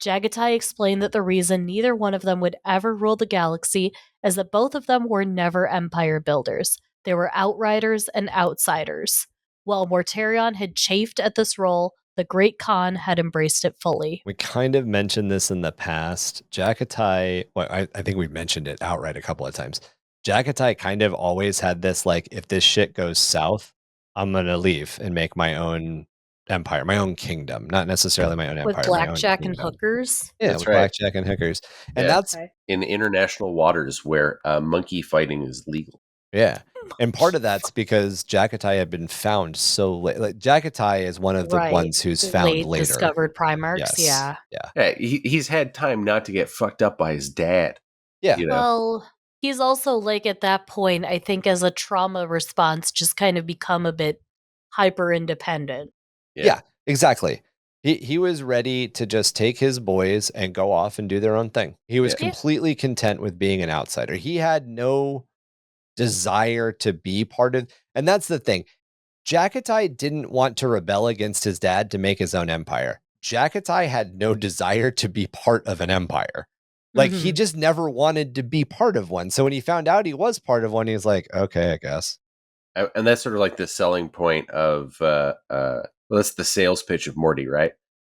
Jagahtai explained that the reason neither one of them would ever rule the galaxy is that both of them were never empire builders. They were outriders and outsiders. While Mortarion had chafed at this role, the Great Khan had embraced it fully. We kind of mentioned this in the past. Jagahtai, well, I think we've mentioned it outright a couple of times. Jagahtai kind of always had this, like, if this shit goes south, I'm going to leave and make my own empire, my own kingdom, not necessarily my own empire. With blackjack and hookers? Yeah, That's with right. blackjack and hookers. And that's in international waters where monkey fighting is legal. Yeah. And part of that's because Jagahtai had been found so late. Like, Jagahtai is one of the ones who's found later. Discovered Primarchs, Yes. Yeah, he's had time not to get fucked up by his dad. Yeah. Well, he's also, like, at that point, I think as a trauma response, just kind of become a bit hyper-independent. Yeah, exactly. He was ready to just take his boys and go off and do their own thing. He was completely content with being an outsider. He had no desire to be part of, and that's the thing. Jagahtai didn't want to rebel against his dad to make his own empire. Jagahtai had no desire to be part of an empire. Like, he just never wanted to be part of one. So when he found out he was part of one, he was like, okay, I guess. And that's sort of like the selling point of, that's the sales pitch of Morty, right?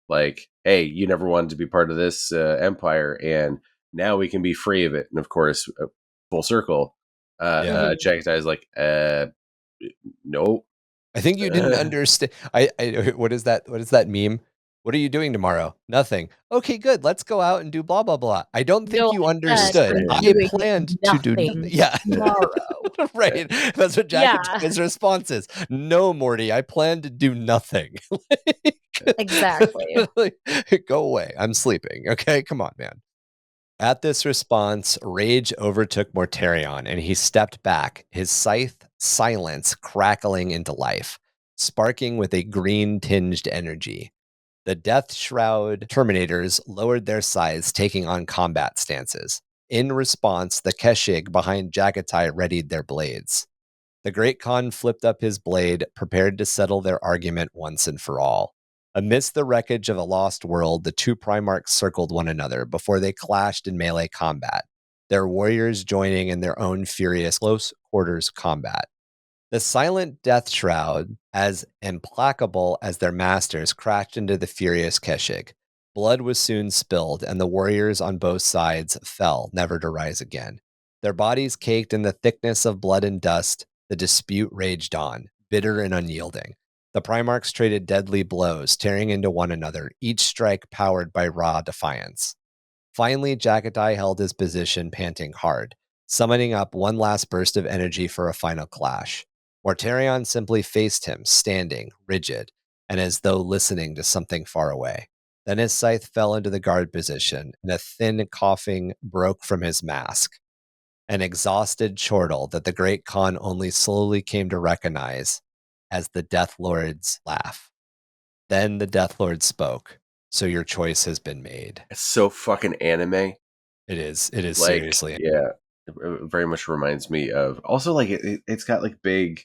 Like, hey, you never wanted to be part of this empire, and now we can be free of it. And of course, full circle, Jagahtai is like, nope. I think you didn't understand. What is that? What is that meme? What are you doing tomorrow? Nothing. Okay, good. Let's go out and do blah blah blah. I don't think No, you I said understood. I'm I doing planned to do nothing. nothing Yeah, tomorrow. right. That's what Yeah. Jacket's response is. No, Morty, I plan to do nothing. Exactly. Like, go away. I'm sleeping. Okay, come on, man. At this response, rage overtook Mortarion, and he stepped back, his scythe silence crackling into life, sparking with a green-tinged energy. The Death Shroud Terminators lowered their scythes, taking on combat stances. In response, the Keshig behind Jagahtai readied their blades. The Great Khan flipped up his blade, prepared to settle their argument once and for all. Amidst the wreckage of a lost world, the two Primarchs circled one another before they clashed in melee combat, their warriors joining in their own furious close quarters combat. The silent Death Shroud, as implacable as their masters, crashed into the furious Keshig. Blood was soon spilled, and the warriors on both sides fell, never to rise again. Their bodies caked in the thickness of blood and dust, the dispute raged on, bitter and unyielding. The Primarchs traded deadly blows, tearing into one another, each strike powered by raw defiance. Finally, Jagahtai held his position, panting hard, summoning up one last burst of energy for a final clash. Mortarion simply faced him, standing, rigid, and as though listening to something far away. Then his scythe fell into the guard position, and a thin coughing broke from his mask. An exhausted chortle that the Great Khan only slowly came to recognize as the Death Lord's laugh. Then the Death Lord spoke. So your choice has been made. It's so fucking anime. It is. It is Like, seriously. yeah, it very much reminds me of. Also, like it's got like big.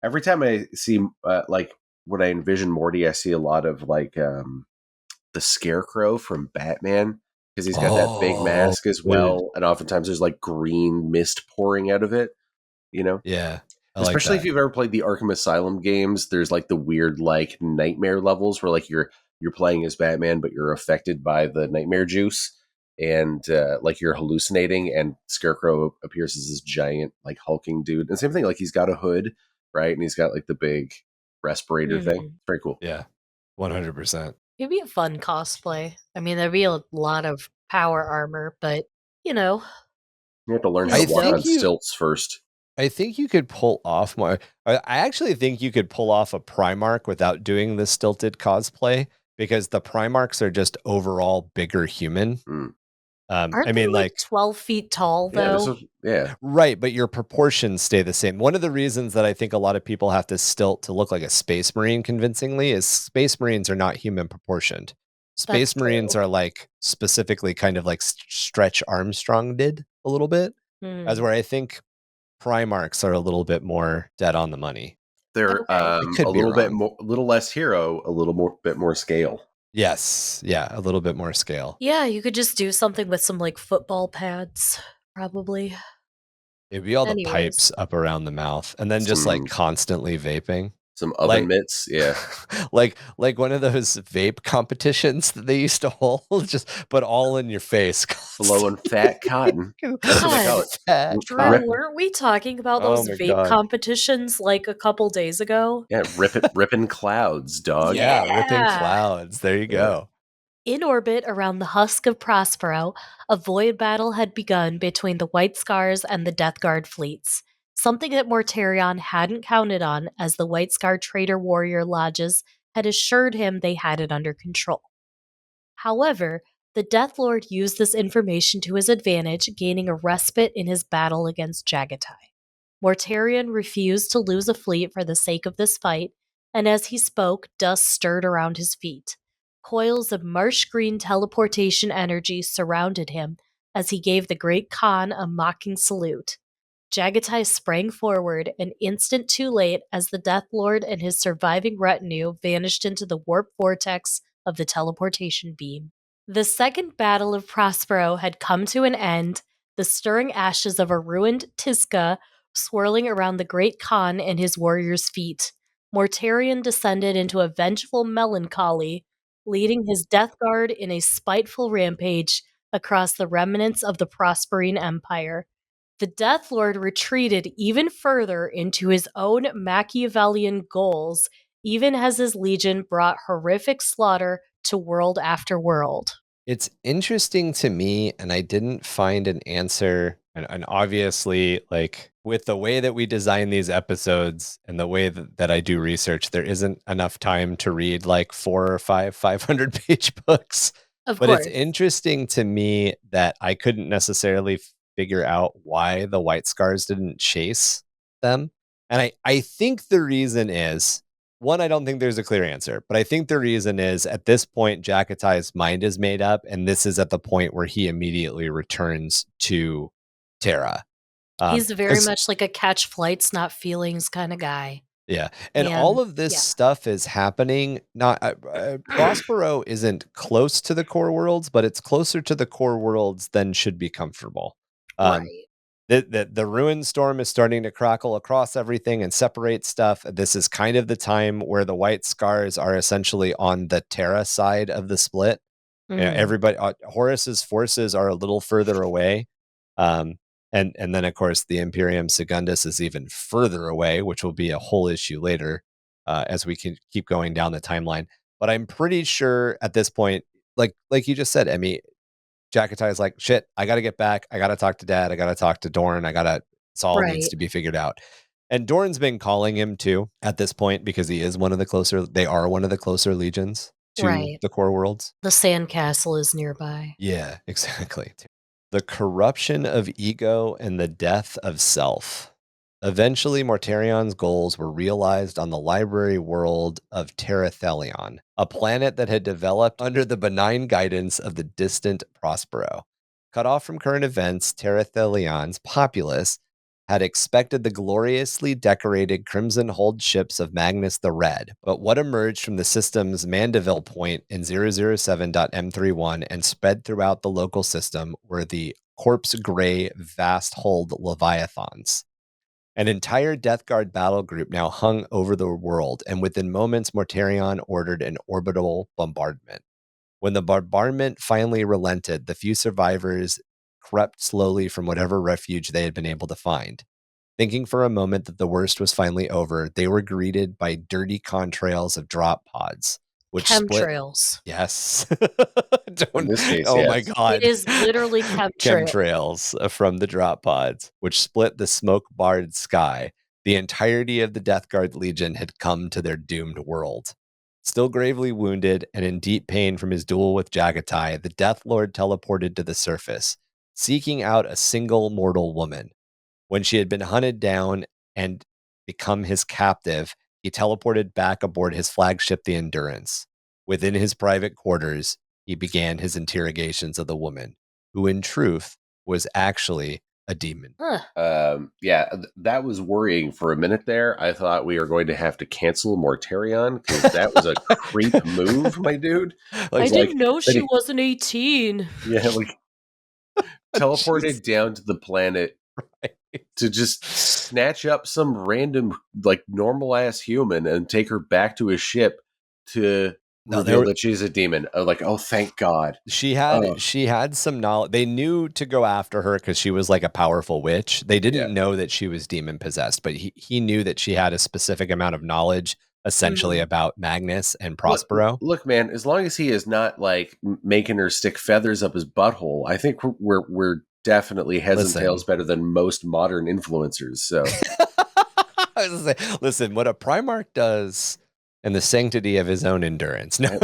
Every time I see like when I envision Morty, I see a lot of like the Scarecrow from Batman because he's got that big mask as well, and oftentimes there's like green mist pouring out of it. You know, Yeah. especially if you've ever played the Arkham Asylum games. There's like the weird like nightmare levels where like you're playing as Batman, but you're affected by the nightmare juice. And like you're hallucinating, and Scarecrow appears as this giant, like hulking dude. And same thing, like he's got a hood, right? And he's got like the big respirator thing. Very cool. Yeah, 100%. It'd be a fun cosplay. I mean, there'd be a lot of power armor, but you know, You have to learn how I to walk think on you- stilts first. I think you could pull off more. I actually think you could pull off a Primarch without doing the stilted cosplay because the Primarchs are just overall bigger human. Mm. aren't I mean, they like 12 feet tall though? Yeah. Right, but your proportions stay the same. One of the reasons that I think a lot of people have to stilt to look like a Space Marine convincingly is Space Marines are not human proportioned. Space Marines are like specifically kind of like Stretch Armstrong did a little bit, as where I think Primarchs are a little bit more dead on the money. They're a little bit more, a little less hero, a little bit more scale. Yes, yeah, a little bit more scale. Yeah, you could just do something with some like football pads, probably. It'd be all the pipes up around the mouth, and then just like constantly vaping. Some oven mitts, yeah. like one of those vape competitions that they used to hold, just but all in your face. Blowing fat cotton. That's what they call it. Drew, weren't we talking about those vape competitions like a couple days ago? Yeah, ripping clouds, dog. Yeah, ripping clouds. There you go. In orbit around the husk of Prospero, a void battle had begun between the White Scars and the Death Guard fleets. Something that Mortarion hadn't counted on, as the White Scar traitor warrior lodges had assured him they had it under control. However, the Death Lord used this information to his advantage, gaining a respite in his battle against Jagahtai. Mortarion refused to lose a fleet for the sake of this fight, and as he spoke, dust stirred around his feet. Coils of marsh green teleportation energy surrounded him as he gave the Great Khan a mocking salute. Jagahtai sprang forward, an instant too late, as the Death Lord and his surviving retinue vanished into the warp vortex of the teleportation beam. The second battle of Prospero had come to an end, the stirring ashes of a ruined Tizca swirling around the Great Khan and his warriors' feet. Mortarion descended into a vengeful melancholy, leading his Death Guard in a spiteful rampage across the remnants of the prospering empire. The Death Lord retreated even further into his own Machiavellian goals, even as his legion brought horrific slaughter to world after world. It's interesting to me, and I didn't find an answer. And obviously, like with the way that we design these episodes and the way that I do research, there isn't enough time to read like 4 or 500-page books. Of But it's course. interesting to me that I couldn't necessarily figure out why the White Scars didn't chase them. And I think the reason is, one, I don't think there's a clear answer, but I think the reason is at this point, Jagahtai's mind is made up, and this is at the point where he immediately returns to Terra. He's very much like a catch flights, not feelings kind of guy. Yeah. And all of this stuff is happening. Not Prospero isn't close to the core worlds, but it's closer to the core worlds than should be comfortable. Right. The ruin storm is starting to crackle across everything and separate stuff. This is kind of the time where the White Scars are essentially on the Terra side of the split. You know, everybody, Horus's forces are a little further away. And then, of course, the Imperium Secundus is even further away, which will be a whole issue later as we can keep going down the timeline. But I'm pretty sure at this point, like you just said, Emmy, Jagahtai is like, shit, I got to get back. I got to talk to Dad. I got to talk to Dorn. It's all needs to be figured out. And Dorn's been calling him too at this point because they are one of the closer legions to the core worlds. The sandcastle is nearby. Yeah, exactly. The corruption of ego and the death of self. Eventually, Mortarion's goals were realized on the library world of Terrathelion, a planet that had developed under the benign guidance of the distant Prospero. Cut off from current events, Terrathelion's populace had expected the gloriously decorated crimson-hulled ships of Magnus the Red, but what emerged from the system's Mandeville point in 007.M31 and spread throughout the local system were the corpse-gray, vast-hulled Leviathans. An entire Death Guard battle group now hung over the world, and within moments, Mortarion ordered an orbital bombardment. When the bombardment finally relented, the few survivors crept slowly from whatever refuge they had been able to find. Thinking for a moment that the worst was finally over, they were greeted by dirty contrails of drop pods, which chemtrails. Yes. In this case, my God. It is literally chemtrails from the drop pods, which split the smoke-barred sky. The entirety of the Death Guard Legion had come to their doomed world. Still gravely wounded and in deep pain from his duel with Jagahtai, the Death Lord teleported to the surface, seeking out a single mortal woman. When she had been hunted down and become his captive, he teleported back aboard his flagship, the Endurance. Within his private quarters, he began his interrogations of the woman, who in truth was actually a demon. That was worrying for a minute there. I thought we were going to have to cancel Mortarion because that was a creep move, my dude. I didn't know she wasn't 18. Yeah, teleported down to the planet to just snatch up some random, normal ass human and take her back to his ship to reveal that she's a demon. Oh, thank God. She had some knowledge. They knew to go after her because she was like a powerful witch. They didn't know that she was demon possessed, but he knew that she had a specific amount of knowledge, essentially about Magnus and Prospero. Look, man, as long as he is not making her stick feathers up his butthole, I think we're definitely heads and tails better than most modern influencers. So, I was gonna say, listen, what a Primarch does. And the sanctity of his own endurance. No. I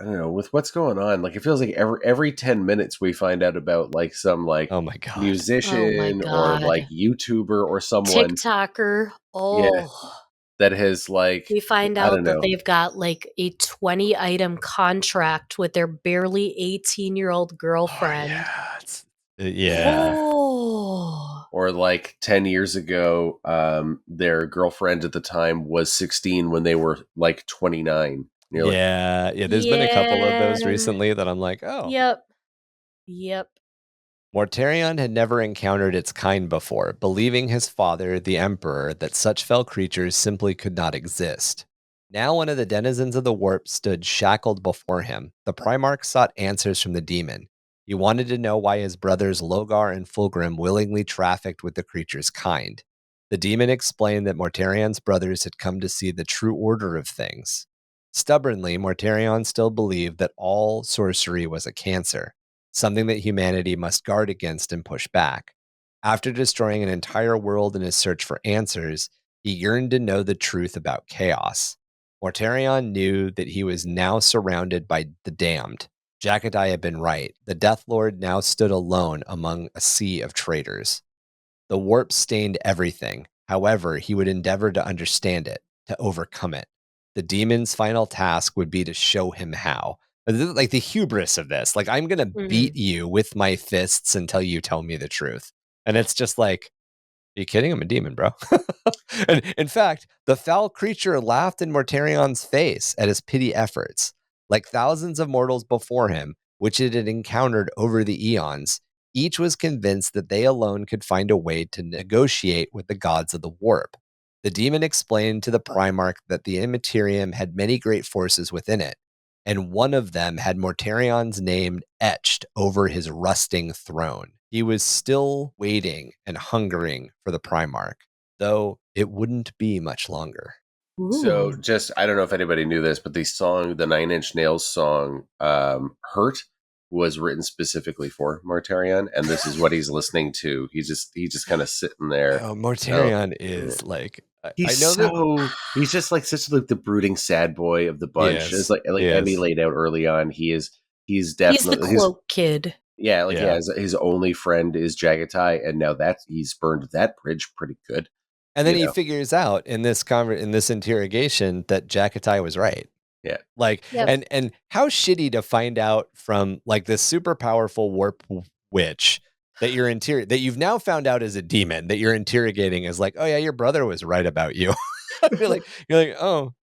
don't know, with what's going on, it feels like every 10 minutes we find out about some oh my God, musician or YouTuber or someone TikToker. That has we find out that they've got a 20 item contract with their barely 18-year-old girlfriend. Or 10 years ago, their girlfriend at the time was 16 when they were 29. There's been a couple of those recently that I'm like, oh. Yep. Mortarion had never encountered its kind before, believing his father, the Emperor, that such fell creatures simply could not exist. Now one of the denizens of the warp stood shackled before him. The Primarch sought answers from the demon. He wanted to know why his brothers Logar and Fulgrim willingly trafficked with the creature's kind. The demon explained that Mortarion's brothers had come to see the true order of things. Stubbornly, Mortarion still believed that all sorcery was a cancer, something that humanity must guard against and push back. After destroying an entire world in his search for answers, he yearned to know the truth about chaos. Mortarion knew that he was now surrounded by the damned. Jagahtai had been right. The Death Lord now stood alone among a sea of traitors. The warp stained everything. However, he would endeavor to understand it, to overcome it. The demon's final task would be to show him how. Like the hubris of this. Like, I'm going to beat you with my fists until you tell me the truth. And it's just like, are you kidding? I'm a demon, bro. And in fact, the foul creature laughed in Mortarion's face at his pity efforts. Like thousands of mortals before him, which it had encountered over the eons, each was convinced that they alone could find a way to negotiate with the gods of the warp. The demon explained to the Primarch that the Immaterium had many great forces within it, and one of them had Mortarion's name etched over his rusting throne. He was still waiting and hungering for the Primarch, though it wouldn't be much longer. So just, I don't know if anybody knew this, but the Nine Inch Nails song, Hurt, was written specifically for Mortarion, and this is what he's listening to. He's just kind of sitting there. Oh, Mortarion is like, he's just like such like the brooding sad boy of the bunch. Yes, It's like Emmy laid out early on. He's definitely the cloak kid. Yeah, his only friend is Jagahtai, and now he's burned that bridge pretty good. And then he figures out in this interrogation that Jagahtai was right. Yeah. Like, and how shitty to find out from like this super powerful warp witch that that you've now found out is a demon that you're interrogating is like, oh yeah, your brother was right about you. you're like, oh,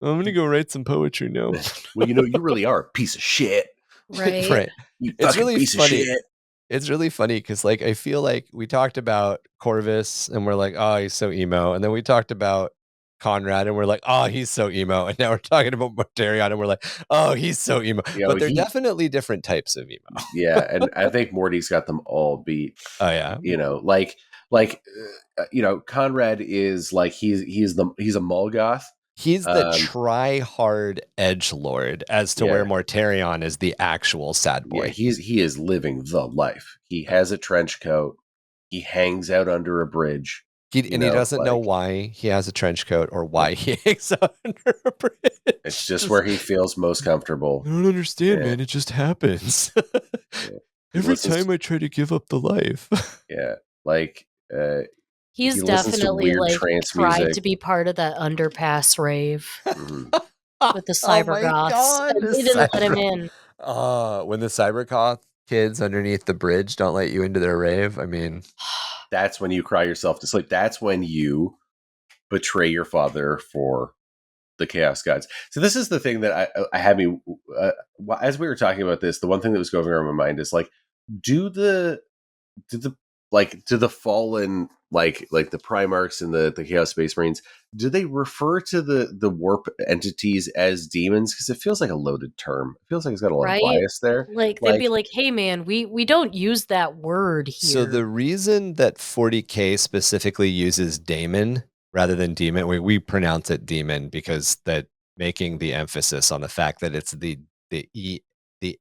I'm gonna go write some poetry now. Well, you really are a piece of shit. Right. Right. You it's really piece funny. Of shit. It's really funny because like I feel like we talked about Corvus and we're like, oh, he's so emo. And then we talked about Conrad and we're like, oh, he's so emo. And now we're talking about Mortarion and we're like, oh, he's so emo. Yeah, but they're definitely different types of emo. Yeah, and I think Morty's got them all beat. Oh yeah. Conrad is like he's a Molgoth. He's the try-hard edgelord as to where Mortarion is the actual sad boy. Yeah, he is living the life. He has a trench coat. He hangs out under a bridge. He doesn't know why he has a trench coat or why he hangs out under a bridge. It's just where he feels most comfortable. I don't understand, man. It just happens. Every time I try to give up the life. Yeah, like... He's definitely like tried to be part of that underpass rave with the cybergoths. They didn't let him in. When the cybergoth kids underneath the bridge don't let you into their rave, I mean, that's when you cry yourself to sleep. That's when you betray your father for the Chaos Gods. So this is the thing that I had me as we were talking about this. The one thing that was going over my mind is like, do the fallen like the Primarchs and the Chaos Space Marines, do they refer to the warp entities as demons? Because it feels like a loaded term. It feels like it's got a lot of bias there. Like they'd be like, hey man, we don't use that word here. So the reason that 40k specifically uses daemon rather than demon, we pronounce it demon because that making the emphasis on the fact that it's the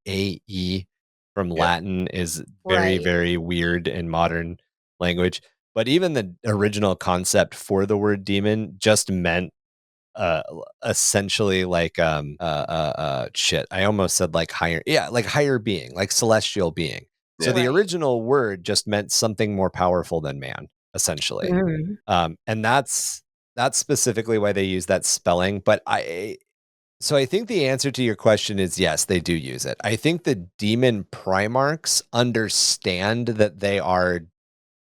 AE from Latin is very, very weird in modern language. But even the original concept for the word demon just meant essentially like shit. I almost said like higher being, like celestial being. So the original word just meant something more powerful than man, essentially. And that's specifically why they use that spelling. But I think the answer to your question is yes, they do use it. I think the demon Primarchs understand that they are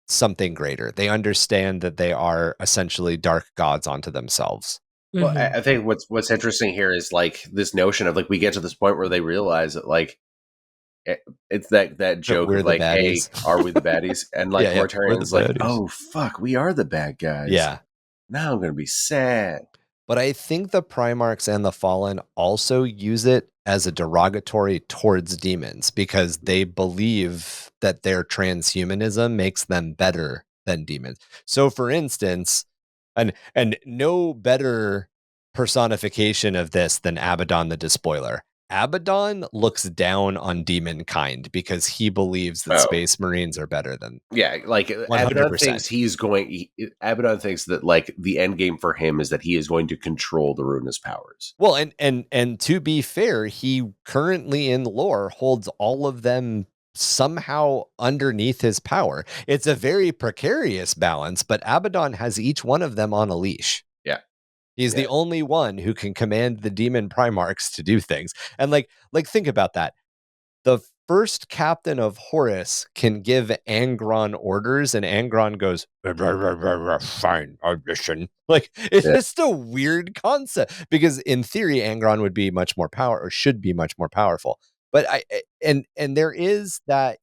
something greater. They understand that they are essentially dark gods unto themselves. Well, I think what's interesting here is like this notion of like we get to this point where they realize that like it's that joke of like, hey, are we the baddies? And like Mortarion's like, oh fuck, we are the bad guys. Yeah. Now I'm gonna be sad. But I think the Primarchs and the Fallen also use it as a derogatory towards demons because they believe that their transhumanism makes them better than demons. So for instance, and no better personification of this than Abaddon the Despoiler. Abaddon looks down on demon kind because he believes that Space Marines are better than. Yeah, like 100%. Abaddon thinks that like the end game for him is that he is going to control the ruinous powers. Well, and to be fair, he currently in lore holds all of them somehow underneath his power. It's a very precarious balance, but Abaddon has each one of them on a leash. Yeah. He's the only one who can command the demon Primarchs to do things. And like think about that. The first captain of Horus can give Angron orders, and Angron goes, fine, audition. Like, it's just a weird concept, because in theory, Angron would be much more should be much more powerful. But and there is that,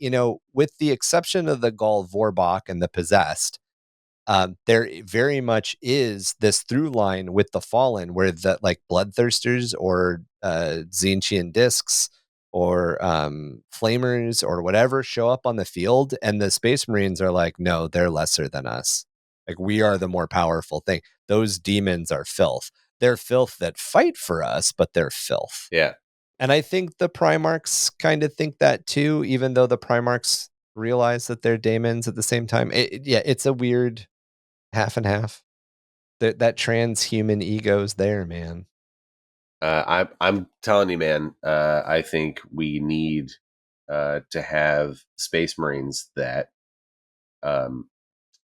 with the exception of the Gaul Vorbach and the Possessed, there very much is this through line with the Fallen, where the like Bloodthirsters or Tzeentchian Discs or Flamers or whatever show up on the field, and the Space Marines are like, no, they're lesser than us. Like, we are the more powerful thing. Those demons are filth. They're filth that fight for us, but they're filth. Yeah. And I think the Primarchs kind of think that too, even though the Primarchs realize that they're daemons at the same time. It's a weird half and half. That transhuman ego's there, man. I'm telling you, man. I think we need to have Space Marines that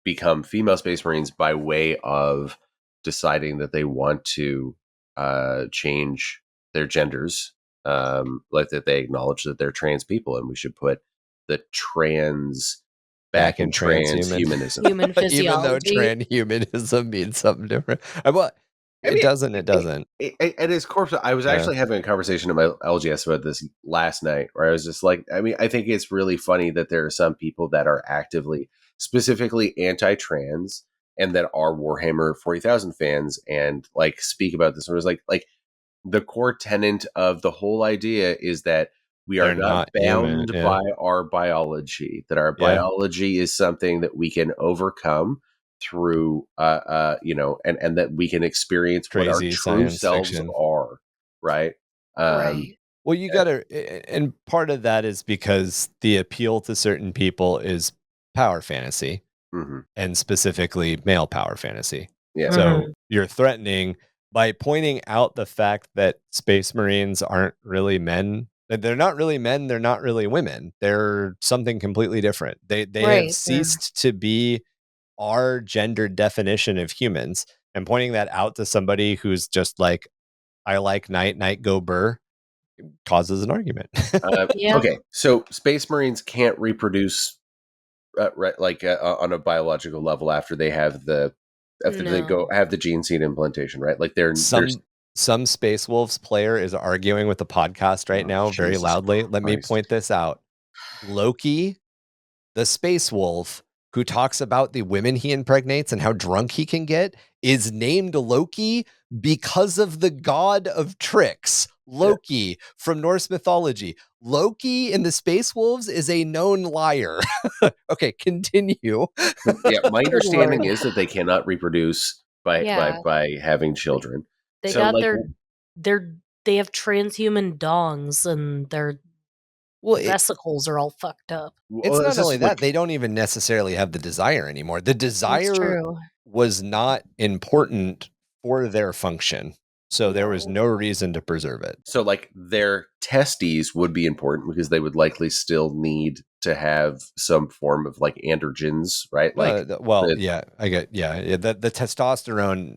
become female Space Marines by way of deciding that they want to change their genders, like that they acknowledge that they're trans people, and we should put the trans back in transhumanism. Human physiology. Even though transhumanism means something different. It doesn't. At its core, I was actually having a conversation at my LGS about this last night, where I was just like, I think it's really funny that there are some people that are actively, specifically anti-trans, and that are Warhammer 40,000 fans, and like speak about this. Where it's like the core tenet of the whole idea is that we are not bound by our biology, that our biology is something that we can overcome through and that we can experience crazy what our true selves fiction are, right? Well, you gotta, and part of that is because the appeal to certain people is power fantasy, and specifically male power fantasy. So you're threatening by pointing out the fact that Space Marines aren't really men. They're not really men. They're not really women. They're something completely different. They have ceased to be our gendered definition of humans, and pointing that out to somebody who's just like, I like night go burr, causes an argument. Okay, so Space Marines can't reproduce on a biological level after they have they go have the gene seed implantation, right? Like some Space Wolves player is arguing with the podcast right now very loudly. Let me point this out. Loki, the Space Wolf, who talks about the women he impregnates and how drunk he can get, is named Loki because of the god of tricks, Loki, from Norse mythology. Loki in the Space Wolves is a known liar. Okay, continue. My understanding is that they cannot reproduce by having children. They got they have transhuman dongs, and their vesicles are all fucked up. It's not only that, they don't even necessarily have the desire anymore. The desire was not important for their function, so there was no reason to preserve it. So like their testes would be important because they would likely still need to have some form of like androgens, right? Like the testosterone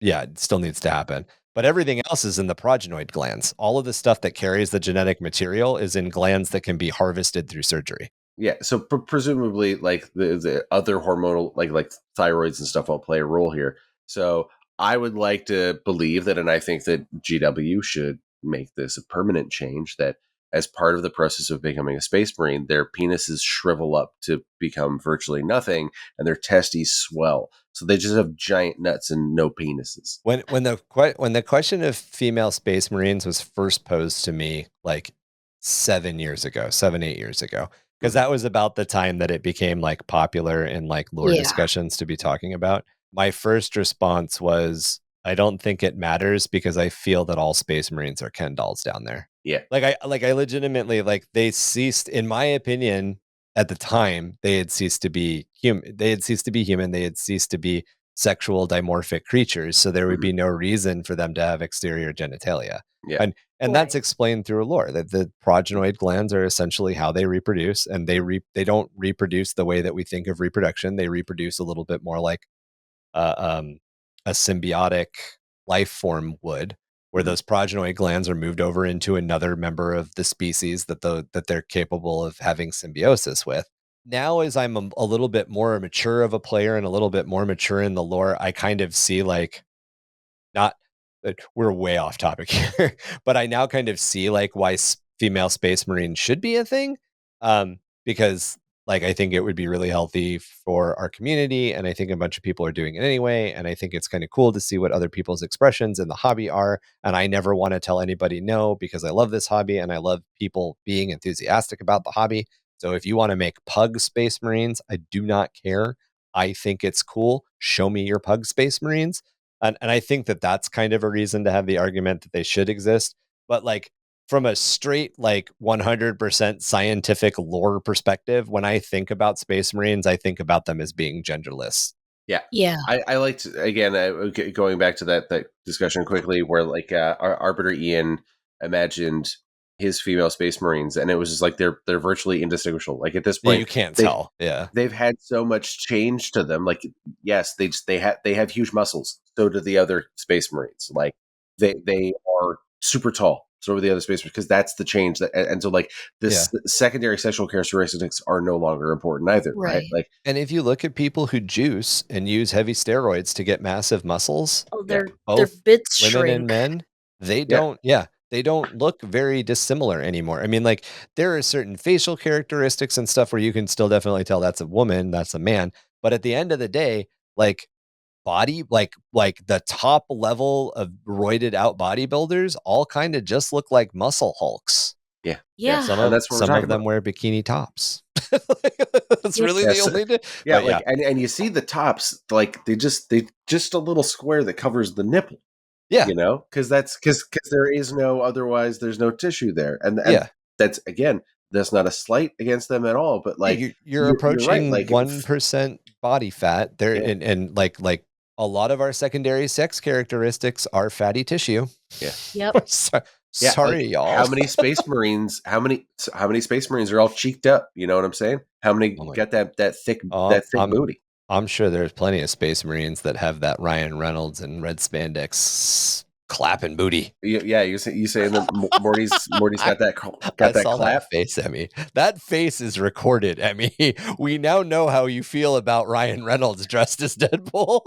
it still needs to happen. But everything else is in the progenoid glands. All of the stuff that carries the genetic material is in glands that can be harvested through surgery. Yeah, so presumably, like the other hormonal, like thyroids and stuff, will play a role here. So I would like to believe that, and I think that GW should make this a permanent change, that as part of the process of becoming a Space Marine, their penises shrivel up to become virtually nothing, and their testes swell. So they just have giant nuts and no penises. When the question of female Space Marines was first posed to me, like 7 years ago, 8 years ago, because that was about the time that it became like popular in like lore Yeah. discussions to be talking about. My first response was, I don't think it matters because I feel that all Space Marines are Ken dolls down there. Yeah. Like I legitimately, like, they ceased, in my opinion, at the time, they had ceased to be human. They had ceased to be human. They had ceased to be sexual dimorphic creatures. So there would be no reason for them to have exterior genitalia. Yeah. And that's Right. explained through lore that the progenoid glands are essentially how they reproduce, and they don't reproduce the way that we think of reproduction. They reproduce a little bit more like a symbiotic life form would, where those progenoid glands are moved over into another member of the species that they're capable of having symbiosis with. Now, as I'm a little bit more mature of a player and a little bit more mature in the lore, I kind of see like, not that we're way off topic here, but I now kind of see like why female Space Marines should be a thing, because like I think it would be really healthy for our community, and I think a bunch of people are doing it anyway, and I think it's kind of cool to see what other people's expressions in the hobby are, and I never want to tell anybody no because I love this hobby and I love people being enthusiastic about the hobby. So if you want to make pug Space Marines, I do not care. I think it's cool. Show me your pug Space Marines. And I think that that's kind of a reason to have the argument that they should exist. But like, from a straight, like 100% scientific lore perspective, when I think about Space Marines, I think about them as being genderless. Yeah. Yeah. I liked, again, going back to that discussion quickly, where like our Arbiter Ian imagined his female Space Marines, and it was just like they're virtually indistinguishable. Like at this Yeah, point, you can't tell. Yeah. they've had so much change to them. Like, yes, they have huge muscles. So do the other Space Marines. Like they are super tall. So do the other Space Marines, because that's the change. And so like this secondary sexual characteristics are no longer important either, right? Like, and if you look at people who juice and use heavy steroids to get massive muscles, Oh, their both bits women shrink. and men, they don't look very dissimilar anymore. I mean, like, there are certain facial characteristics and stuff where you can still definitely tell that's a woman, that's a man. But at the end of the day, like, body, like the top level of roided out bodybuilders all kind of just look like muscle hulks. Yeah. and that's what Some we're of talking them about. wear bikini tops. That's really the only like, and you see the tops, like they just a little square that covers the nipple. Yeah. You know, because there is no, otherwise there's no tissue there, and that's, again, that's not a slight against them at all, but like you're right, approaching like 1% body fat there, Yeah. and like a lot of our secondary sex characteristics are fatty tissue. Yeah. Yep. Sorry, like, y'all. How many Space Marines? How many Space Marines are all cheeked up? You know what I'm saying? How many got that thick booty? I'm sure there's plenty of Space Marines that have that Ryan Reynolds and red spandex clapping booty. Yeah, you saying that Morty's got that I that saw clap? that face, Emmy. That face is recorded, Emmy. We now know how you feel about Ryan Reynolds dressed as Deadpool.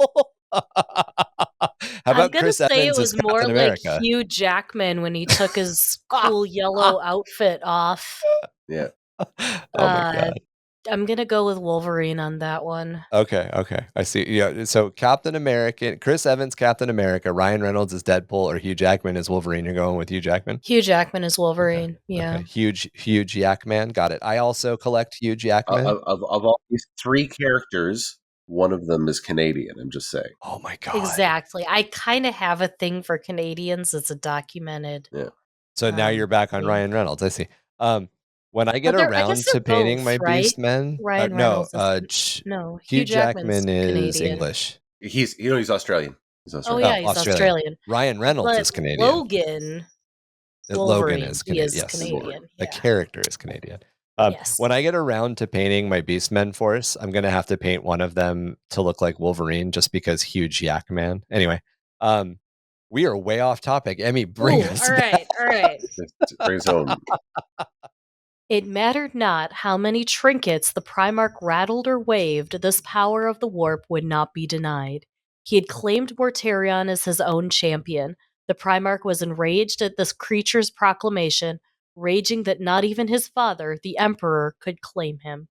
How about Chris Evans as Captain more America? like Hugh Jackman when he took his cool yellow outfit off. Yeah. Oh my God. I'm gonna go with Wolverine on that one. Okay. I see. Yeah. So Captain America, Chris Evans, Captain America, Ryan Reynolds is Deadpool, or Hugh Jackman is Wolverine. You're going with Hugh Jackman? Hugh Jackman is Wolverine. Okay. Yeah. Okay. Huge Jackman. Got it. I also collect Hugh Jackman. Of all these three characters, one of them is Canadian. I'm just saying. Oh my God. Exactly. I kind of have a thing for Canadians. It's a documented. Yeah. So now you're back on Ryan Reynolds. I see. When I get around to painting my beast men, Ryan Reynolds is Hugh Jackman is Canadian. English. He's Australian. He's Australian. Oh yeah, he's Australian. Ryan Reynolds is Canadian. Logan is Canadian. Yes. Canadian. The character is Canadian. When I get around to painting my Beastmen force, I'm going to have to paint one of them to look like Wolverine, just because huge Yakman. Anyway, we are way off topic. Emmy, bring us back. All right. Bring us home. It mattered not how many trinkets the Primarch rattled or waved, this power of the warp would not be denied. He had claimed Mortarion as his own champion. The Primarch was enraged at this creature's proclamation, raging that not even his father, the Emperor, could claim him.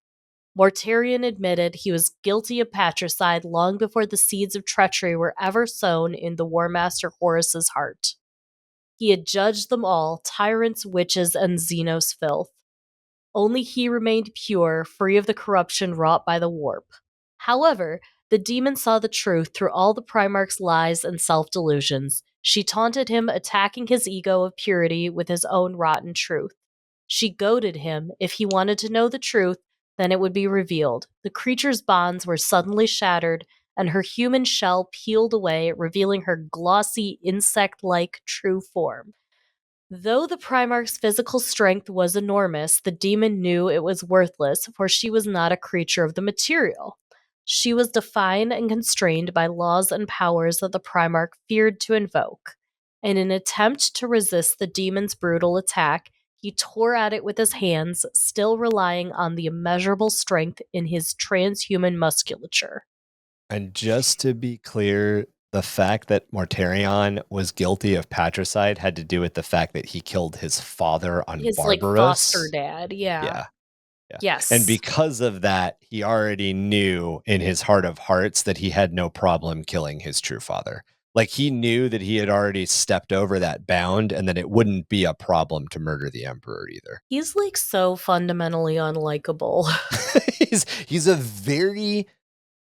Mortarion admitted he was guilty of patricide long before the seeds of treachery were ever sown in the War Master Horus's heart. He had judged them all tyrants, witches, and Xenos filth. Only he remained pure, free of the corruption wrought by the warp. However, the demon saw the truth through all the Primarch's lies and self-delusions. She taunted him, attacking his ego of purity with his own rotten truth. She goaded him. If he wanted to know the truth, then it would be revealed. The creature's bonds were suddenly shattered, and her human shell peeled away, revealing her glossy, insect-like true form. Though the Primarch's physical strength was enormous, the demon knew it was worthless, for she was not a creature of the material. She was defined and constrained by laws and powers that the Primarch feared to invoke. In an attempt to resist the demon's brutal attack, he tore at it with his hands, still relying on the immeasurable strength in his transhuman musculature. And just to be clear, the fact that Mortarion was guilty of patricide had to do with the fact that he killed his father on His Barbarous. foster dad, yeah. Yes. And because of that, he already knew in his heart of hearts that he had no problem killing his true father. Like, he knew that he had already stepped over that bound and that it wouldn't be a problem to murder the Emperor either. He's like so fundamentally unlikable. he's a very,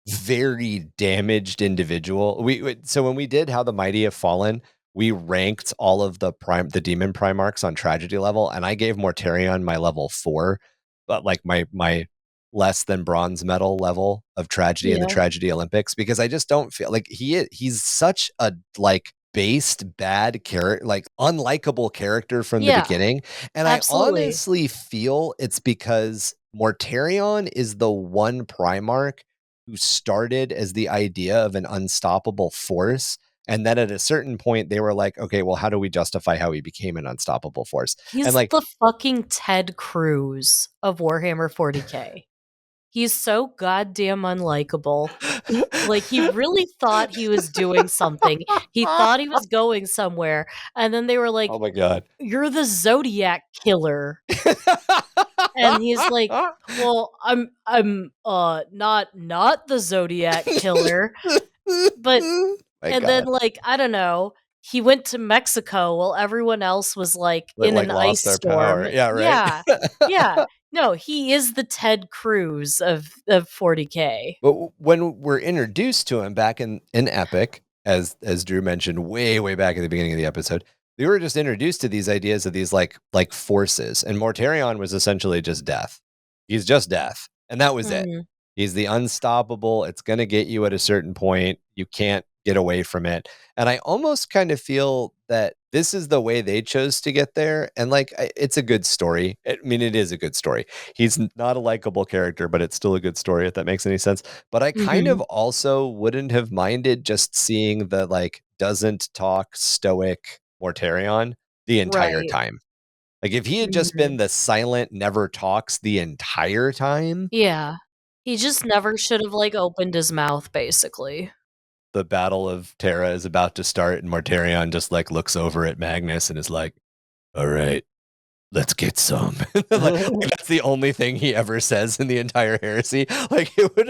very damaged individual. So when we did How the Mighty Have Fallen, we ranked all of the demon Primarchs on tragedy level, and I gave Mortarion my level 4, but like my less than bronze medal level of tragedy in the Tragedy Olympics, because I just don't feel like he's such a like based bad character, like unlikable character from the beginning. And absolutely. I honestly feel it's because Mortarion is the one Primarch who started as the idea of an unstoppable force. And then at a certain point, they were like, okay, well, how do we justify how he became an unstoppable force? He's and like the fucking Ted Cruz of Warhammer 40k. He's so goddamn unlikable. He really thought he was doing something. He thought he was going somewhere. And then they were like, oh my God, you're the Zodiac killer. And he's like, well, I'm not the Zodiac killer. But then I don't know, he went to Mexico while everyone else was in an ice storm. Yeah, right. Yeah. No, he is the Ted Cruz of 40k. But when we're introduced to him back in Epic, as Drew mentioned way back at the beginning of the episode, we were just introduced to these ideas of these like forces, and Mortarion was essentially just death. He's just death, and that was it. He's the unstoppable. It's going to get you at a certain point. You can't get away from it. And I almost kind of feel that this is the way they chose to get there. And it's a good story. I mean, it is a good story. He's not a likable character, but it's still a good story, if that makes any sense. But I kind of also wouldn't have minded just seeing the doesn't talk stoic Mortarion the entire time. Like, if he had just been the silent, never talks the entire time. Yeah. He just never should have opened his mouth, basically. The Battle of Terra is about to start, and Mortarion just looks over at Magnus and is like, all right, let's get some. That's the only thing he ever says in the entire Heresy. It would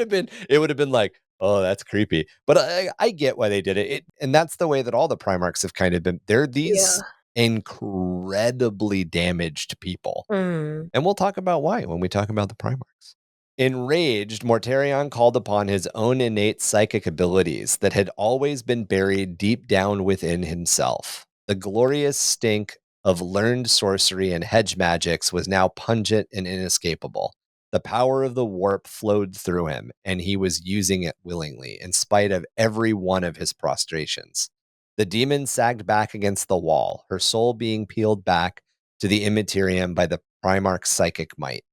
have been like, oh, that's creepy. But I get why they did it. And that's the way that all the Primarchs have kind of been. They're these incredibly damaged people. And we'll talk about why when we talk about the Primarchs. Enraged, Mortarion called upon his own innate psychic abilities that had always been buried deep down within himself. The glorious stink of learned sorcery and hedge magics was now pungent and inescapable. The power of the warp flowed through him, and he was using it willingly, in spite of every one of his prostrations. The demon sagged back against the wall, her soul being peeled back to the immaterium by the Primarch's psychic might.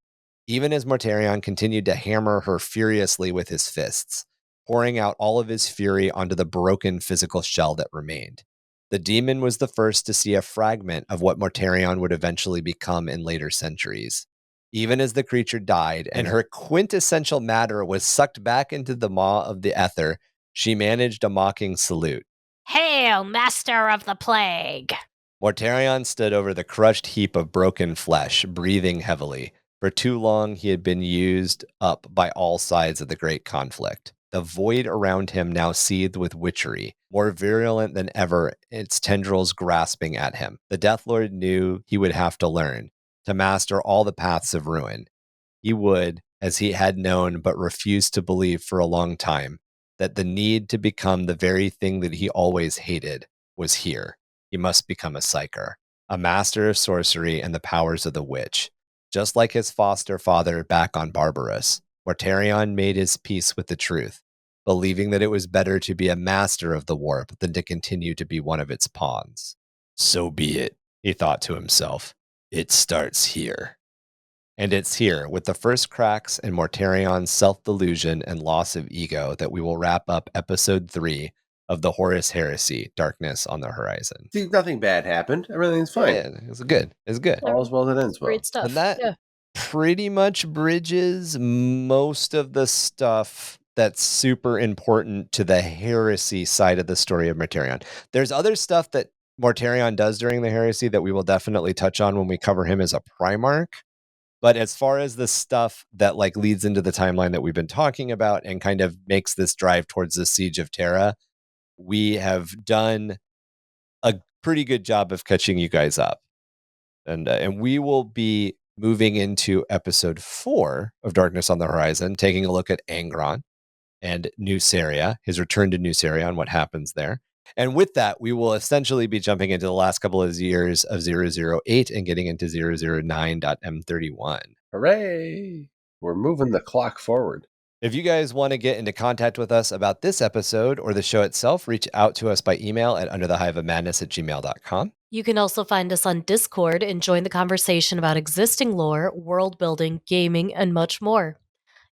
Even as Mortarion continued to hammer her furiously with his fists, pouring out all of his fury onto the broken physical shell that remained. The demon was the first to see a fragment of what Mortarion would eventually become in later centuries. Even as the creature died and her quintessential matter was sucked back into the maw of the ether, she managed a mocking salute. Hail, Master of the Plague! Mortarion stood over the crushed heap of broken flesh, breathing heavily. For too long, he had been used up by all sides of the great conflict. The void around him now seethed with witchery, more virulent than ever, its tendrils grasping at him. The Death Lord knew he would have to learn, to master all the paths of ruin. He would, as he had known but refused to believe for a long time, that the need to become the very thing that he always hated was here. He must become a psyker, a master of sorcery and the powers of the witch. Just like his foster father back on Barbarous, Mortarion made his peace with the truth, believing that it was better to be a master of the warp than to continue to be one of its pawns. So be it, he thought to himself. It starts here. And it's here, with the first cracks in Mortarion's self-delusion and loss of ego, that we will wrap up episode 3 of the Horus Heresy, Darkness on the Horizon. See, nothing bad happened. Everything's fine. Yeah, it's good. It's good. All's well that ends well. Great stuff. And that Yeah. pretty much bridges most of the stuff that's super important to the heresy side of the story of Mortarion. There's other stuff that Mortarion does during the heresy that we will definitely touch on when we cover him as a Primarch. But as far as the stuff that like leads into the timeline that we've been talking about and kind of makes this drive towards the Siege of Terra, we have done a pretty good job of catching you guys up. And we will be moving into episode 4 of Darkness on the Horizon, taking a look at Angron and Nuceria, his return to Nuceria and what happens there. And with that, we will essentially be jumping into the last couple of years of 008 and getting into 009.M31. Hooray! We're moving the clock forward. If you guys want to get into contact with us about this episode or the show itself, reach out to us by email at underthehiveofmadness@gmail.com. You can also find us on Discord and join the conversation about existing lore, world building, gaming, and much more.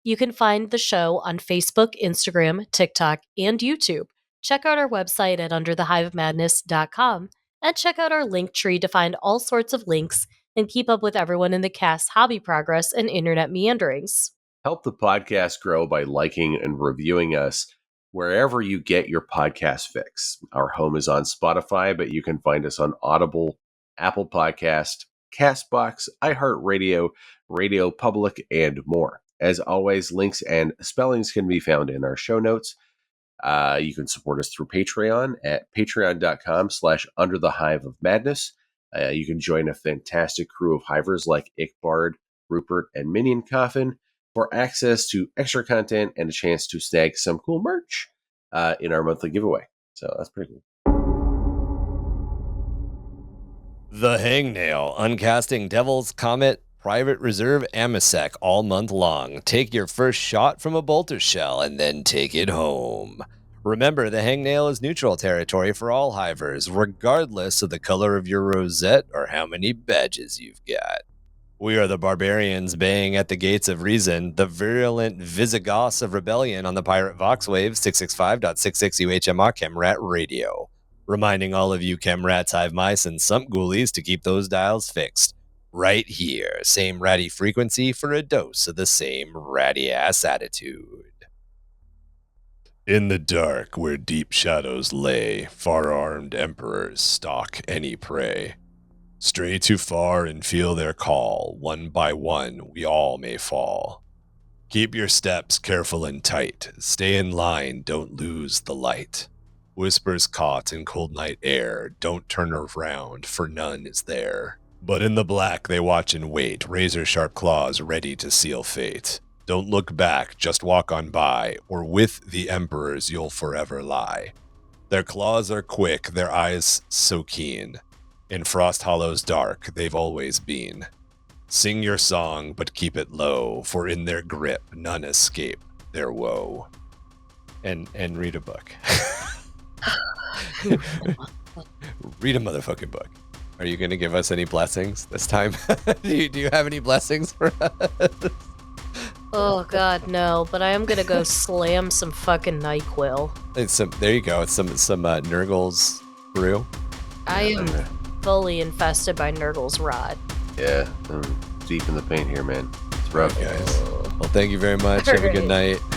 You can find the show on Facebook, Instagram, TikTok, and YouTube. Check out our website at underthehiveofmadness.com and check out our link tree to find all sorts of links and keep up with everyone in the cast's hobby progress and internet meanderings. Help the podcast grow by liking and reviewing us wherever you get your podcast fix. Our home is on Spotify, but you can find us on Audible, Apple Podcast, CastBox, iHeartRadio, Radio Public, and more. As always, links and spellings can be found in our show notes. You can support us through Patreon at patreon.com/underthehiveofmadness. You can join a fantastic crew of hivers like Ickbard, Rupert, and Minion Coffin for access to extra content and a chance to snag some cool merch in our monthly giveaway. So that's pretty cool. The Hangnail, Uncasting Devil's Comet, Private Reserve Amasec all month long. Take your first shot from a bolter shell and then take it home. Remember, the Hangnail is neutral territory for all hivers, regardless of the color of your rosette or how many badges you've got. We are the barbarians baying at the gates of reason, the virulent Visigoths of rebellion on the Pirate Voxwave 665.66 UHMR Chemrat Radio. Reminding all of you Chemrats, Hive Mice, and Sump Ghoulies to keep those dials fixed. Right here, same ratty frequency for a dose of the same ratty-ass attitude. In the dark, where deep shadows lay, far-armed emperors stalk any prey. Stray too far and feel their call, one by one we all may fall. Keep your steps careful and tight, stay in line, don't lose the light. Whispers caught in cold night air, don't turn around, for none is there. But in the black they watch and wait, razor-sharp claws ready to seal fate. Don't look back, just walk on by, or with the emperors you'll forever lie. Their claws are quick, their eyes so keen. In Frost Hollow's dark, they've always been. Sing your song, but keep it low, for in their grip none escape their woe. And read a book. Read a motherfucking book. Are you going to give us any blessings this time? do you have any blessings for us? Oh god, no, but I am gonna go slam some fucking NyQuil. There you go. It's some Nurgle's brew. I am fully infested by Nurgle's rot. Yeah, I'm deep in the paint here, man. It's rough. All right, guys. Well, thank you very much. All Have a good right. night.